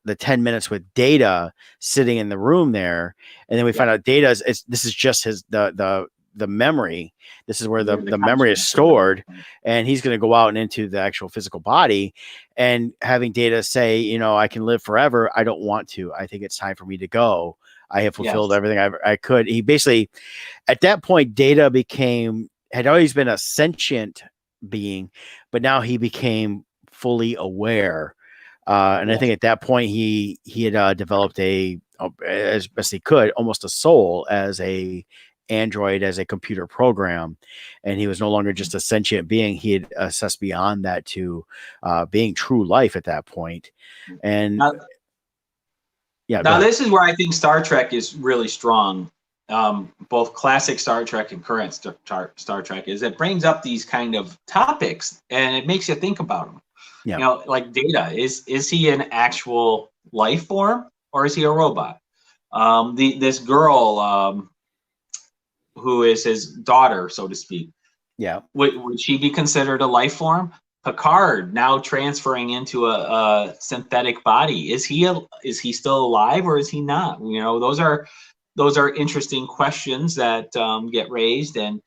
10 minutes with Data sitting in the room there, and then we find out this is just the memory. This is where the memory is stored, and he's going to go out and into the actual physical body, and having Data say, I can live forever. I don't want to. I think it's time for me to go. I have fulfilled everything I could. He basically, at that point, Data had always been a sentient being, but now he became fully aware. And I think at that point he had developed as best he could, almost a soul as a android as a computer program, and he was no longer just a sentient being. He had assessed beyond that to being true life at that point. And Now, yeah, go now ahead. this is where I think Star Trek is really strong. Both classic Star Trek and current Star Trek is it brings up these kind of topics and it makes you think about them. Yeah, Like Data, is he an actual life form or is he a robot? This girl who is his daughter, so to speak, yeah, would she be considered a life form? Picard now transferring into a synthetic body. Is he still alive or is he not? Those are interesting questions that get raised and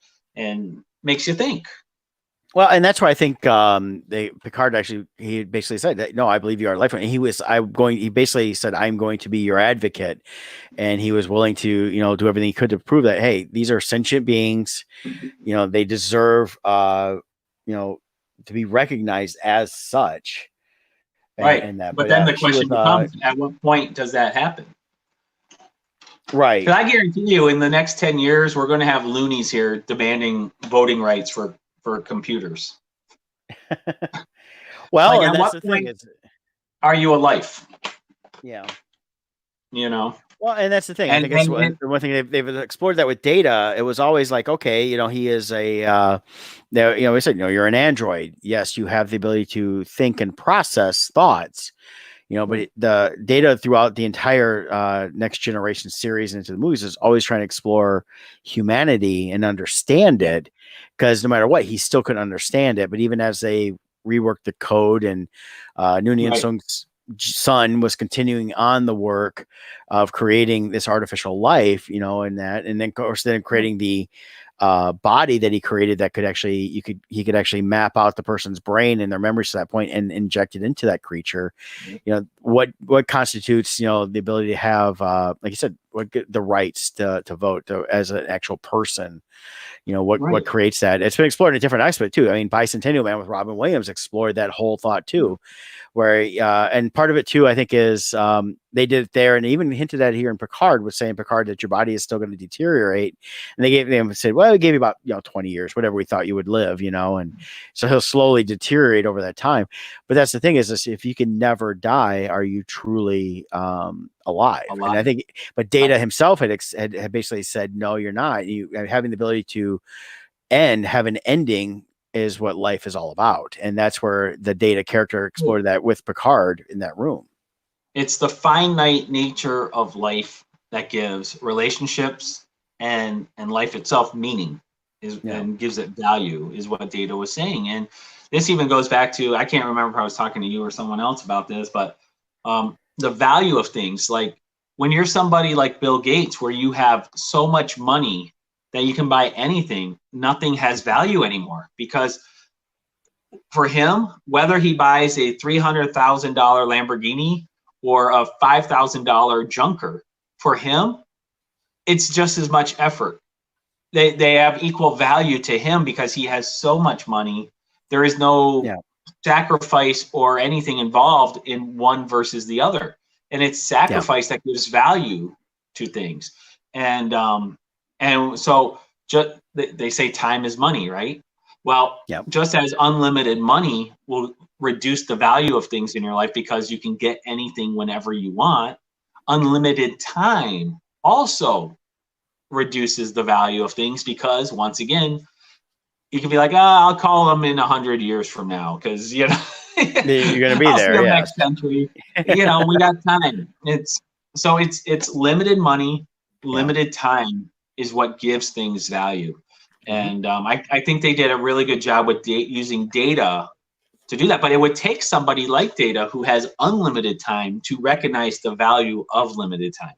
makes you think. well, and that's why I think Picard actually, he basically said that, no, I believe you are a life form. And he basically said, I'm going to be your advocate. And he was willing to, do everything he could to prove that, hey, these are sentient beings, they deserve, to be recognized as such. Right. And that, But but then the she was, question becomes, at what point does that happen? right. Because I guarantee you, in the next 10 years, we're going to have loonies here demanding voting rights for computers. Well, Like, and at that's what the thing point is, are you a life? yeah. You know, Well, and that's the thing. I and think it's and, and the one thing they've explored that with Data. It was always like, okay, he is we said, you're an android. Yes, you have the ability to think and process thoughts, but the Data throughout the entire Next Generation series and into the movies is always trying to explore humanity and understand it, because no matter what, he still couldn't understand it. But even as they reworked the code, and Noonien right, Sung's son was continuing on the work of creating this artificial life, and then of course then creating the body that he created that could actually he could actually map out the person's brain and their memories to that point and inject it into that creature. What constitutes the ability to have like you said, the rights to vote as an actual person. What right, creates that. It's been explored in a different aspect too. I mean, Bicentennial Man with Robin Williams explored that whole thought too, where and part of it too, I think, is they did it there, and even hinted at here in Picard, was saying, Picard, that your body is still going to deteriorate, and they gave them said, well, we gave you about 20 years, whatever we thought you would live, and so he'll slowly deteriorate over that time. But that's the thing, is if you can never die, are you truly alive? a And lot. I think, but Data himself had basically said, no, you're not. You having the ability to have an ending is what life is all about. And that's where the Data character explored that with Picard in that room. It's the finite nature of life that gives relationships and life itself meaning and gives it value, is what Data was saying. And this even goes back to, I can't remember if I was talking to you or someone else about this, but the value of things. Like when you're somebody like Bill Gates, where you have so much money that you can buy anything, nothing has value anymore, because for him, whether he buys a $300,000 Lamborghini or a $5,000 junker, for him, it's just as much effort. They have equal value to him because he has so much money. There is no sacrifice or anything involved in one versus the other, and it's sacrifice that gives value to things. And so they say time is money, right? Well, just as unlimited money will reduce the value of things in your life because you can get anything whenever you want, unlimited time also reduces the value of things, because once again, you can be like, I'll call them in 100 years from now because you're going to be I'll there. see them next century. We got time. It's limited money, limited time is what gives things value. And I think they did a really good job with using Data to do that. But it would take somebody like Data who has unlimited time to recognize the value of limited time.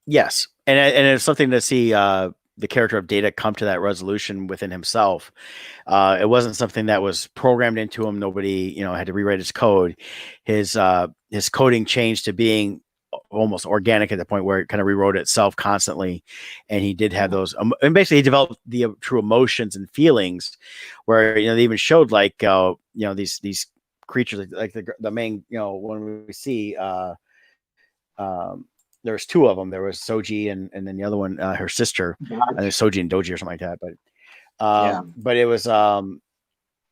Yes, and it's something to see the character of Data come to that resolution within himself. It wasn't something that was programmed into him. Nobody, had to rewrite his code. His coding changed to being almost organic at the point where it kind of rewrote itself constantly, and he did have those. And basically, he developed the true emotions and feelings, where they even showed like these creatures like the main when we see there was two of them. There was Soji and then the other one, her sister, I think Soji and Doji or something like that. But it was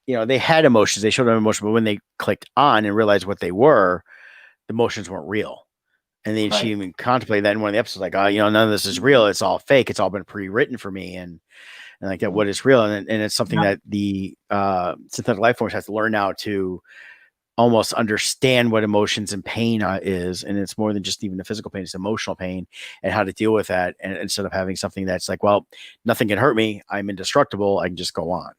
they had emotions. They showed them emotion, but when they clicked on and realized what they were, the emotions weren't real. And then she even contemplated that in one of the episodes, like, none of this is real. It's all fake. It's all been pre-written for me. And like that, what is real? And it's something that the synthetic life forms have to learn now to almost understand what emotions and pain is. And it's more than just even the physical pain, it's emotional pain and how to deal with that. And instead of having something that's like, well, nothing can hurt me, I'm indestructible, I can just go on.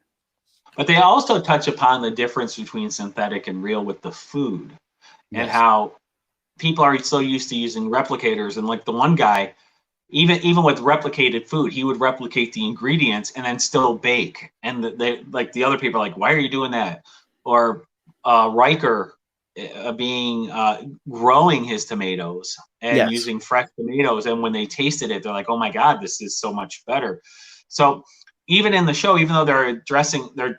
But they also touch upon the difference between synthetic and real with the food and how people are so used to using replicators. And like the one guy, even with replicated food, he would replicate the ingredients and then still bake. And the other people are like, why are you doing that? Or Riker growing his tomatoes and using fresh tomatoes. And when they tasted it, they're like, oh my God, this is so much better. So even in the show, even though they're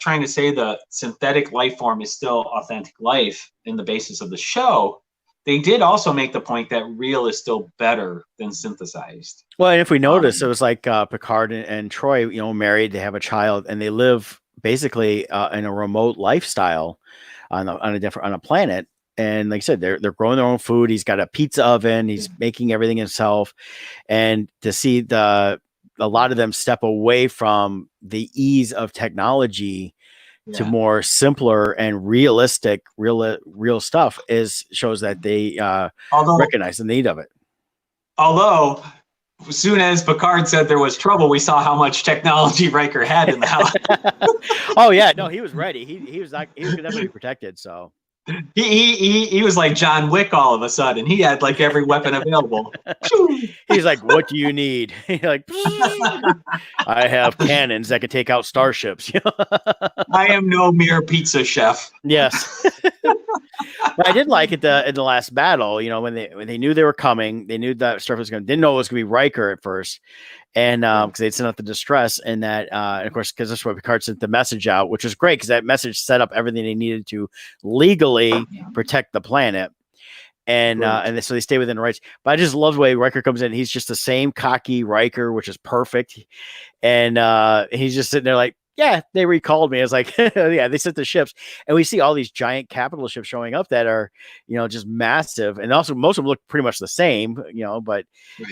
trying to say the synthetic life form is still authentic life in the basis of the show, they did also make the point that real is still better than synthesized. Well, and if we notice, it was like Picard and Troy, married, they have a child, and they live basically in a remote lifestyle on a planet. And like I said, they're growing their own food. He's got a pizza oven. He's making everything himself. And to see a lot of them step away from the ease of technology to more simpler and realistic, real stuff shows that they recognize the need of it. Although, as soon as Picard said there was trouble, we saw how much technology Riker had in the house. Oh yeah, no, he was ready. He was definitely protected. So he was like John Wick all of a sudden. He had like every weapon available. He's like, what do you need? He's like, I have cannons that can take out starships. I am no mere pizza chef. Yes. But I did like it in the last battle, when they knew they were coming, they knew that stuff was didn't know it was going to be Riker at first. And because they'd sent out the distress and that, and of course, because that's what Picard sent the message out, which was great because that message set up everything they needed to legally protect the planet. And so they stay within the rights. But I just love the way Riker comes in. He's just the same cocky Riker, which is perfect. And he's just sitting there like, yeah, they recalled me. I was like, yeah, they sent the ships. And we see all these giant capital ships showing up that are, just massive. And also most of them look pretty much the same, but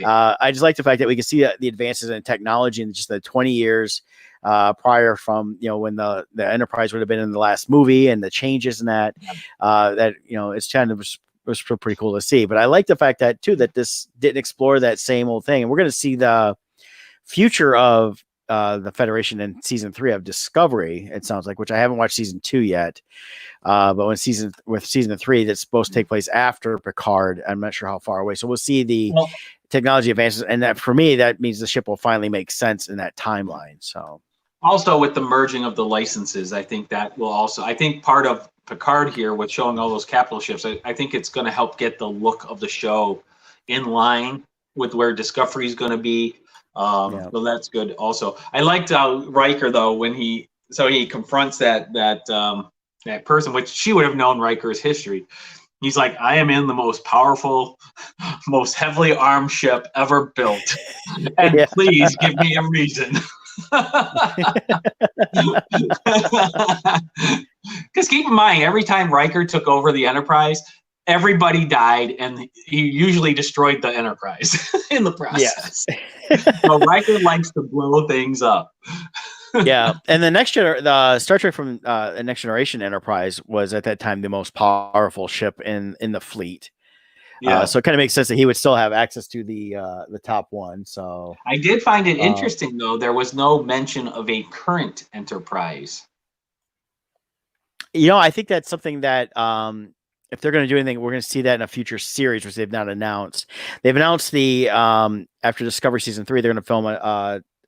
I just like the fact that we can see the advances in technology in just the 20 years prior from, when the Enterprise would have been in the last movie and the changes in that, it's kind of was pretty cool to see. But I like the fact that too, that this didn't explore that same old thing. And we're going to see the future of the Federation in season 3 of Discovery, it sounds like, which I haven't watched season 2 yet. But with season 3, that's supposed to take place after Picard. I'm not sure how far away. So we'll see the technology advances. And that for me, that means the ship will finally make sense in that timeline. So also with the merging of the licenses, I think that will also, I think part of Picard here with showing all those capital ships, I think it's going to help get the look of the show in line with where Discovery is going to be. Well, that's good. Also, I liked Riker though when he confronts that person, which she would have known Riker's history. He's like, I am in the most powerful, most heavily armed ship ever built, and please give me a reason. Because keep in mind, every time Riker took over the Enterprise, everybody died, and he usually destroyed the Enterprise in the process. So Riker likes to blow things up. Yeah, and the Star Trek from the Next Generation Enterprise was at that time the most powerful ship in the fleet. Yeah, so it kind of makes sense that he would still have access to the top one. So I did find it interesting, though, there was no mention of a current Enterprise. I think that's something that if they're going to do anything, we're going to see that in a future series, which they've not announced. They've announced the after Discovery season 3, they're going to film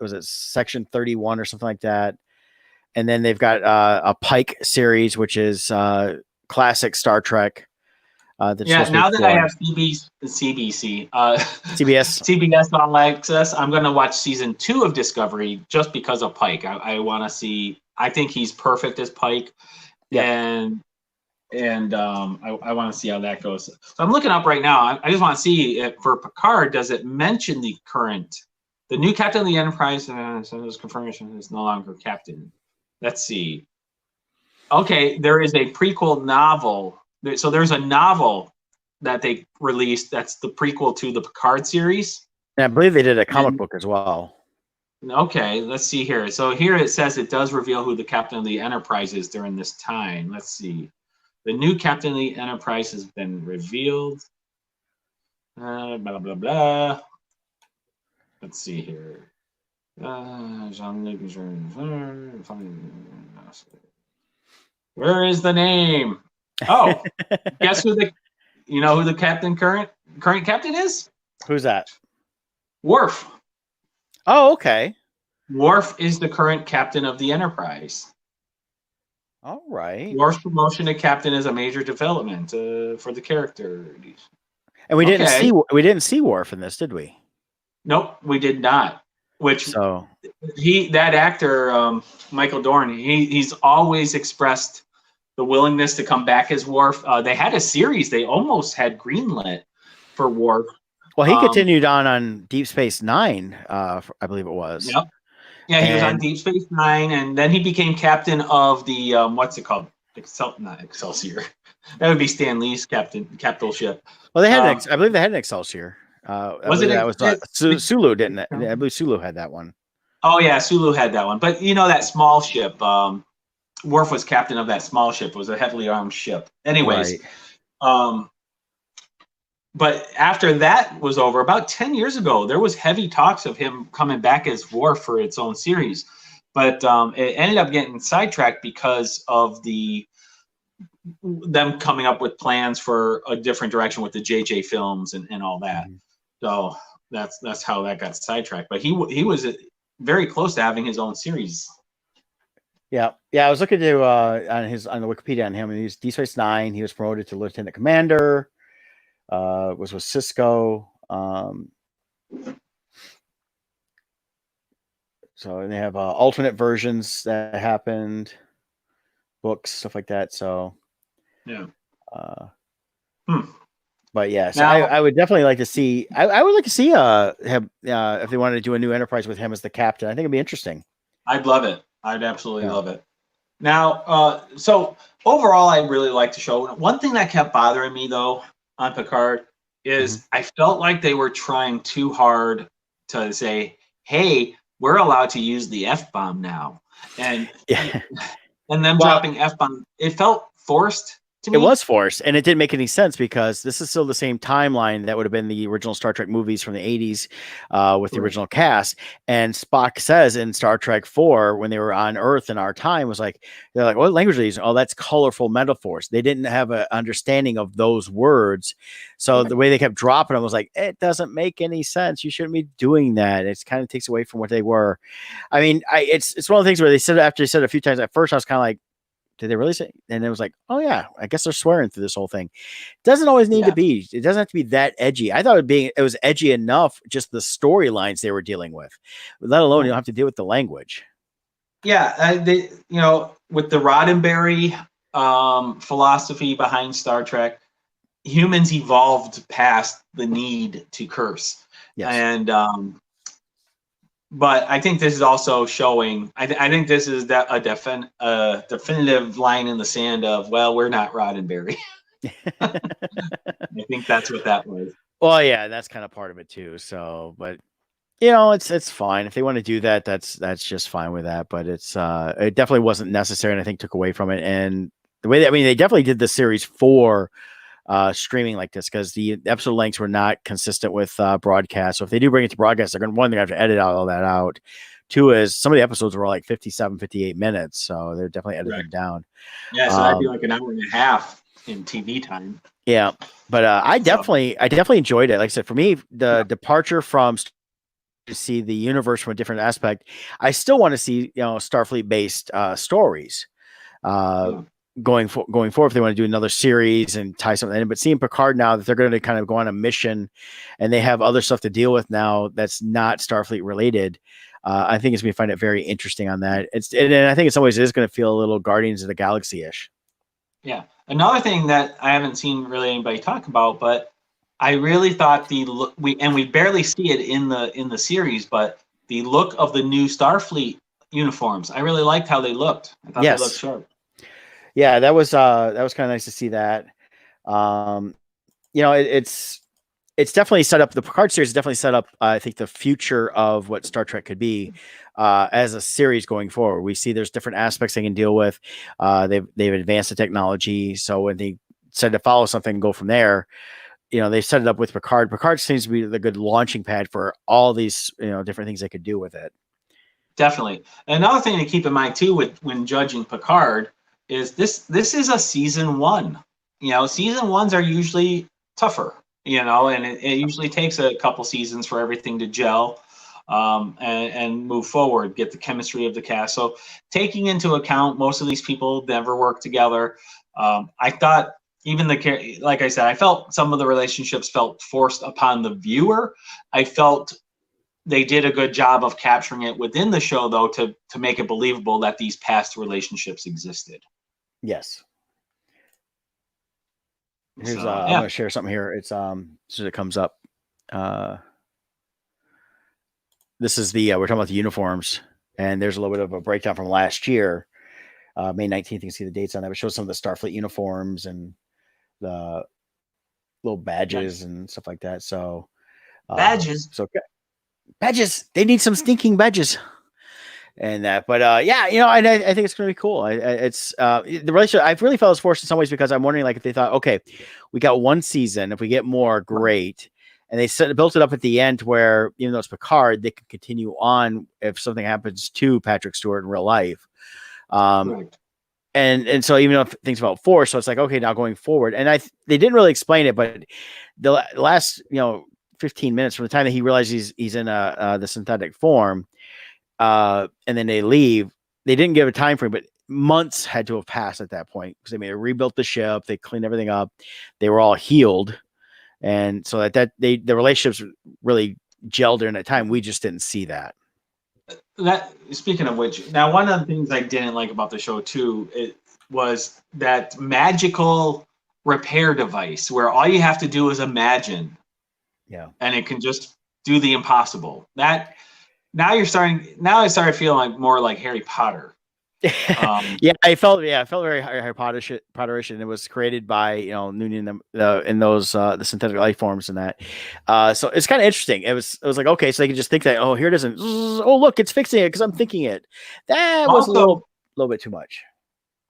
was it Section 31 or something like that, and then they've got a Pike series, which is classic Star Trek. Now that I have CBS All Access, I'm going to watch season 2 of Discovery just because of Pike. I want to see. I think he's perfect as Pike, and and I want to see how that goes. So I'm looking up right now. I just want to see if, for Picard, does it mention the new captain of the Enterprise? So this confirmation is no longer captain. Let's see. Okay, there is a prequel novel. So there's a novel that they released that's the prequel to the Picard series. And I believe they did a comic book as well. Okay, let's see here. So here it says it does reveal who the captain of the Enterprise is during this time. Let's see. The new captain of the Enterprise has been revealed. Blah, blah, blah. Let's see here. Where is the name? Oh, guess who who the current captain is? Who's that? Worf. Oh, okay. Worf is the current captain of the Enterprise. All right. Worf's promotion to captain is a major development for the character. And we didn't see Worf in this, did we? Nope, we did not. That actor Michael Dorn, he's always expressed the willingness to come back as Worf. They had a series they almost had greenlit for Worf. Well, he continued on Deep Space Nine, I believe it was. Yep. Yeah, he was on Deep Space Nine, and then he became captain of the what's it called? Not Excelsior. That would be Stan Lee's capital ship. Well, they had I believe they had an Excelsior. Sulu, didn't it? I believe Sulu had that one. Oh yeah, Sulu had that one. But that small ship, Worf was captain of that small ship. It was a heavily armed ship. Anyways, right. But after that was over, about 10 years ago, there was heavy talks of him coming back as Worf for its own series. But it ended up getting sidetracked because of them coming up with plans for a different direction with the JJ films and all that. Mm-hmm. So that's how that got sidetracked. But he was very close to having his own series. Yeah. I was looking to on the Wikipedia on him. He was Deep Space Nine. He was promoted to lieutenant commander. Was with Cisco. So they have alternate versions that happened, books, stuff like that. So yeah. But yeah, so I would definitely like to see. I would like to see him if they wanted to do a new Enterprise with him as the captain. I think it'd be interesting. I'd love it. I'd absolutely love it. Now, so overall, I really liked the show. One thing that kept bothering me though on Picard is I felt like they were trying too hard to say, "Hey, we're allowed to use the F-bomb now," and them dropping F-bomb. It felt forced. It was forced, and it didn't make any sense because this is still the same timeline that would have been the original Star Trek movies from the 80s with the original cast. And Spock says in Star Trek 4, when they were on Earth in our time, they're like, what language are they using? Oh, that's colorful metaphors. They didn't have an understanding of those words. So the way they kept dropping them was like, it doesn't make any sense. You shouldn't be doing that. It kind of takes away from what they were. I mean, it's one of the things where they said, after they said it a few times at first, I was kind of like, did they really say? And it was like, oh yeah, I guess they're swearing through this whole thing. It doesn't always need to be. It doesn't have to be that edgy. I thought it was edgy enough, just the storylines they were dealing with, let alone you don't have to deal with the language. Yeah, with the Roddenberry philosophy behind Star Trek, humans evolved past the need to curse. Yes. And but I think this is also showing. I think this is a definitive line in the sand of, well, we're not Roddenberry. I think that's what that was. Well, yeah, that's kind of part of it too. So, but it's fine if they want to do that. That's just fine with that. But it definitely wasn't necessary, and I think took away from it. And the way they definitely did the series for streaming like this because the episode lengths were not consistent with broadcast. So if they do bring it to broadcast, they're going to have to edit all that out. Two is some of the episodes were like 57, 58 minutes, so they're definitely edited down. Yeah, so that'd be like an hour and a half in TV time. Yeah, but I definitely enjoyed it. Like I said, for me, the departure from to see the universe from a different aspect, I still want to see Starfleet based stories. Going forward, if they want to do another series and tie something in, but seeing Picard now that they're going to kind of go on a mission and they have other stuff to deal with now that's not Starfleet related, I think it's going to find it very interesting on that. And I think in some ways it is going to feel a little Guardians of the Galaxy ish. Yeah, Another thing that I haven't seen really anybody talk about, but I really thought we barely see it in the series, but the look of the new Starfleet uniforms, I really liked how they looked. I thought they looked Yes. sharp. Yeah, that was kind of nice to see that. Um, it's definitely set up. The Picard series is definitely set up. I think the future of what Star Trek could be as a series going forward. We see there's different aspects they can deal with. They've advanced the technology, so when they said to follow something and go from there, they set it up with Picard. Picard seems to be the good launching pad for all these different things they could do with it. Definitely. Another thing to keep in mind too, with when judging Picard, is this is a season one. Season ones are usually tougher. And it usually takes a couple seasons for everything to gel, and move forward, get the chemistry of the cast. So taking into account most of these people never work together, I thought even like I said, I felt some of the relationships felt forced upon the viewer. I felt they did a good job of capturing it within the show, though, to make it believable that these past relationships existed. Yes. Here's So, I'm going to share something here. It's as soon as it comes up. This is we're talking about the uniforms, and there's a little bit of a breakdown from last year, May 19th. You can see the dates on that. It shows some of the Starfleet uniforms and the little badges and stuff like that. So badges. Badges. They need some stinking badges. And that, but yeah, I think it's going to be cool. It's the relationship. I really felt it was forced in some ways because I'm wondering, like, if they thought, okay, we got one season, if we get more, great, and they built it up at the end where even though it's Picard, they can continue on if something happens to Patrick Stewart in real life. And so even though things about force, so it's like, okay, now going forward, and they didn't really explain it, but the last 15 minutes from the time that he realizes he's in the synthetic form. And then they leave. They didn't give a time frame, but months had to have passed at that point because they rebuilt the ship, they cleaned everything up, they were all healed, and so the relationships really gelled during that time. We just didn't see that. That speaking of which, now one of the things I didn't like about the show too, it was that magical repair device where all you have to do is imagine, and it can just do the impossible. That. Now I started feeling like more like Harry Potter. I felt very Harry Potterish, and it was created by Noonan in those the synthetic life forms and that. So it's kind of interesting. It was like, okay, so they can just think that, oh, here it isn't. Oh, look, it's fixing it because I'm thinking it. That was a little bit too much.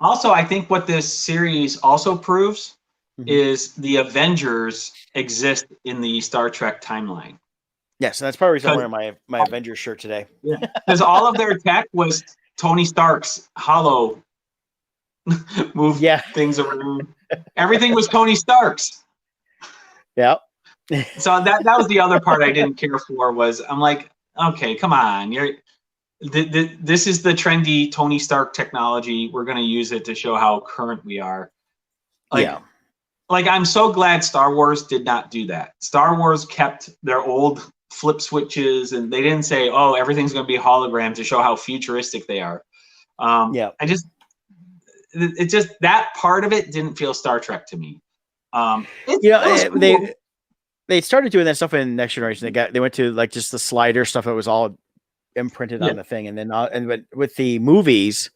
Also, I think what this series also proves is the Avengers exist in the Star Trek timeline. Yes, and that's probably reason I'm wearing my Avengers shirt today. Yeah, because all of their tech was Tony Stark's hollow move things around. Everything was Tony Stark's. Yeah. So that was the other part I didn't care for. Was I'm like, okay, come on, this is the trendy Tony Stark technology. We're going to use it to show how current we are. Like I'm so glad Star Wars did not do that. Star Wars kept their old flip switches, and they didn't say, oh, everything's going to be hologram to show how futuristic they are. It just that part of it didn't feel Star Trek to me. Cool. They started doing that stuff in Next Generation. They went to like just the slider stuff that was all imprinted on the thing, and then with the movies,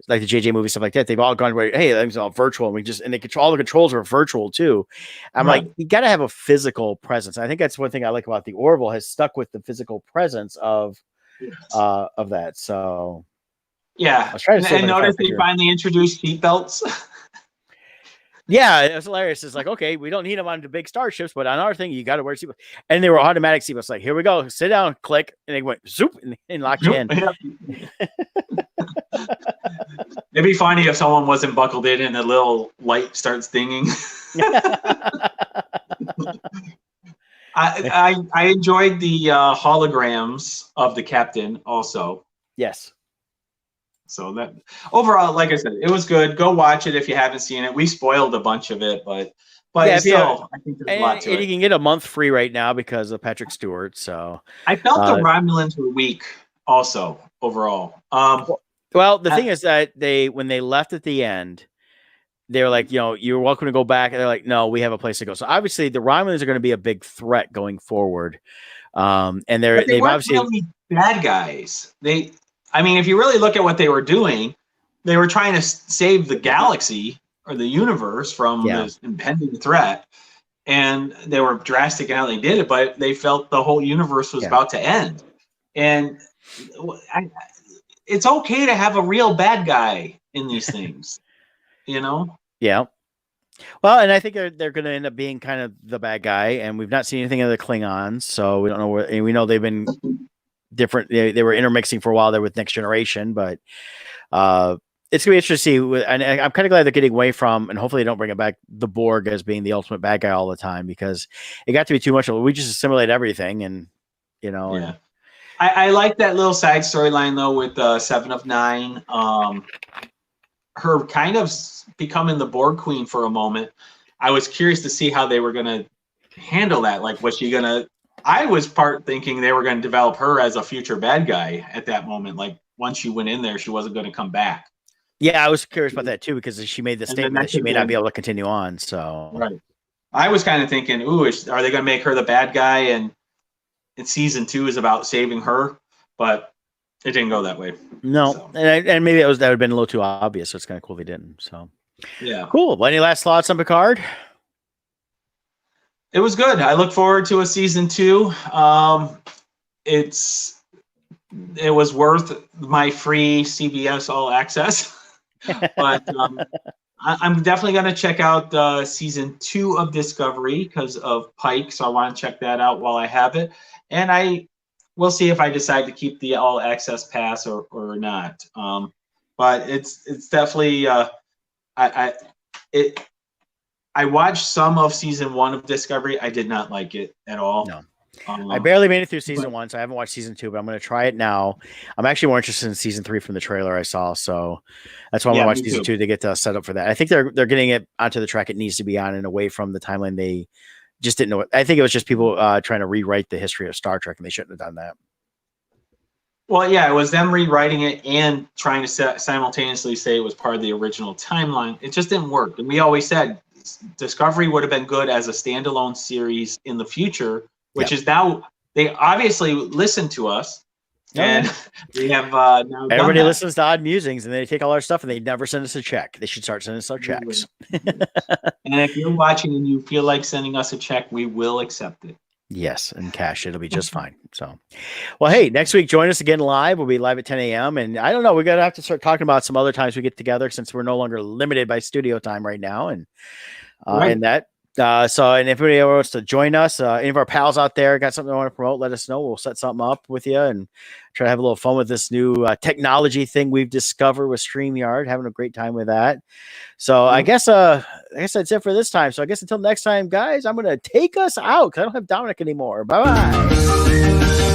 like the JJ movie stuff like that, they've all gone where, hey, everything's all virtual, and they control all the controls are virtual too. I'm like, you got to have a physical presence. I think that's one thing I like about the Orville, has stuck with the physical presence of that. So I was trying to notice they finally introduced seatbelts. Yeah, it was hilarious. It's like, okay, we don't need them on the big starships, but on our thing, you got to wear seatbelts. And they were automatic seatbelts. Like, here we go, sit down, click, and they went zoop and locked you in. It'd be funny if someone wasn't buckled in and the little light starts dinging. I enjoyed the holograms of the captain also. Yes. So that overall, like I said, it was good. Go watch it if you haven't seen it. We spoiled a bunch of it, but still, I think there's a lot to it. You can get a month free right now because of Patrick Stewart. So I felt the Romulans were weak also overall. Well, the thing is that when they left at the end, they were like, you're welcome to go back. And they're like, no, we have a place to go. So obviously the Romulans are going to be a big threat going forward. And But they they've weren't obviously really bad guys. I mean, if you really look at what they were doing, they were trying to save the galaxy or the universe from this impending threat. And they were drastic in how they did it, but they felt the whole universe was about to end. And it's okay to have a real bad guy in these things, Yeah. Well, and I think they're going to end up being kind of the bad guy, and we've not seen anything of the Klingons, so we don't know where. And we know they've been different. They were intermixing for a while there with Next Generation, but it's gonna be interesting to see. And I'm kind of glad they're getting away from, and hopefully they don't bring it back, the Borg as being the ultimate bad guy all the time, because it got to be too much. We just assimilate everything, and Yeah. I like that little side storyline though with 7 of 9. Her kind of becoming the Borg Queen for a moment. I was curious to see how they were going to handle that. Like, was she going to? I was thinking they were going to develop her as a future bad guy at that moment. Like, once she went in there, she wasn't going to come back. Yeah, I was curious about that too, because she made the statement that she may not be able to continue on. So, right. I was kind of thinking, ooh, are they going to make her the bad guy? And season 2 is about saving her, but it didn't go that way. No, so. and maybe that would have been a little too obvious. So it's kind of cool they didn't. So, yeah, cool. Well, any last thoughts on Picard? It was good. I look forward to a season 2. It was worth my free CBS All Access, but I'm definitely going to check out season 2 of Discovery because of Pike. So I want to check that out while I have it, and we'll see if I decide to keep the All Access pass or not. But it's definitely I watched some of season 1 of Discovery. I did not like it at all. No. I barely made it through season 1, so I haven't watched season 2, but I'm going to try it now. I'm actually more interested in season 3 from the trailer I saw, so that's why I'm going to watch season 2 to get set up for that. I think they're getting it onto the track it needs to be on and away from the timeline they just didn't know it. I think it was just people trying to rewrite the history of Star Trek, and they shouldn't have done that. Well, yeah, it was them rewriting it and trying to simultaneously say it was part of the original timeline. It just didn't work. And we always said Discovery would have been good as a standalone series in the future, which is now they obviously listen to us. And we have now everybody listens to Odd Musings, and they take all our stuff and they never send us a check. They should start sending us our checks. And if you're watching and you feel like sending us a check, we will accept it. Yes, and cash. It'll be just fine. So, well, hey, next week, join us again live. We'll be live at 10 a.m. And I don't know, we're going to have to start talking about some other times we get together since we're no longer limited by studio time right now. And and that. And if anybody wants to join us, any of our pals out there got something they want to promote, let us know. We'll set something up with you and try to have a little fun with this new technology thing we've discovered with StreamYard. Having a great time with that. So I guess that's it for this time. So I guess until next time, guys, I'm going to take us out because I don't have Dominic anymore. Bye-bye.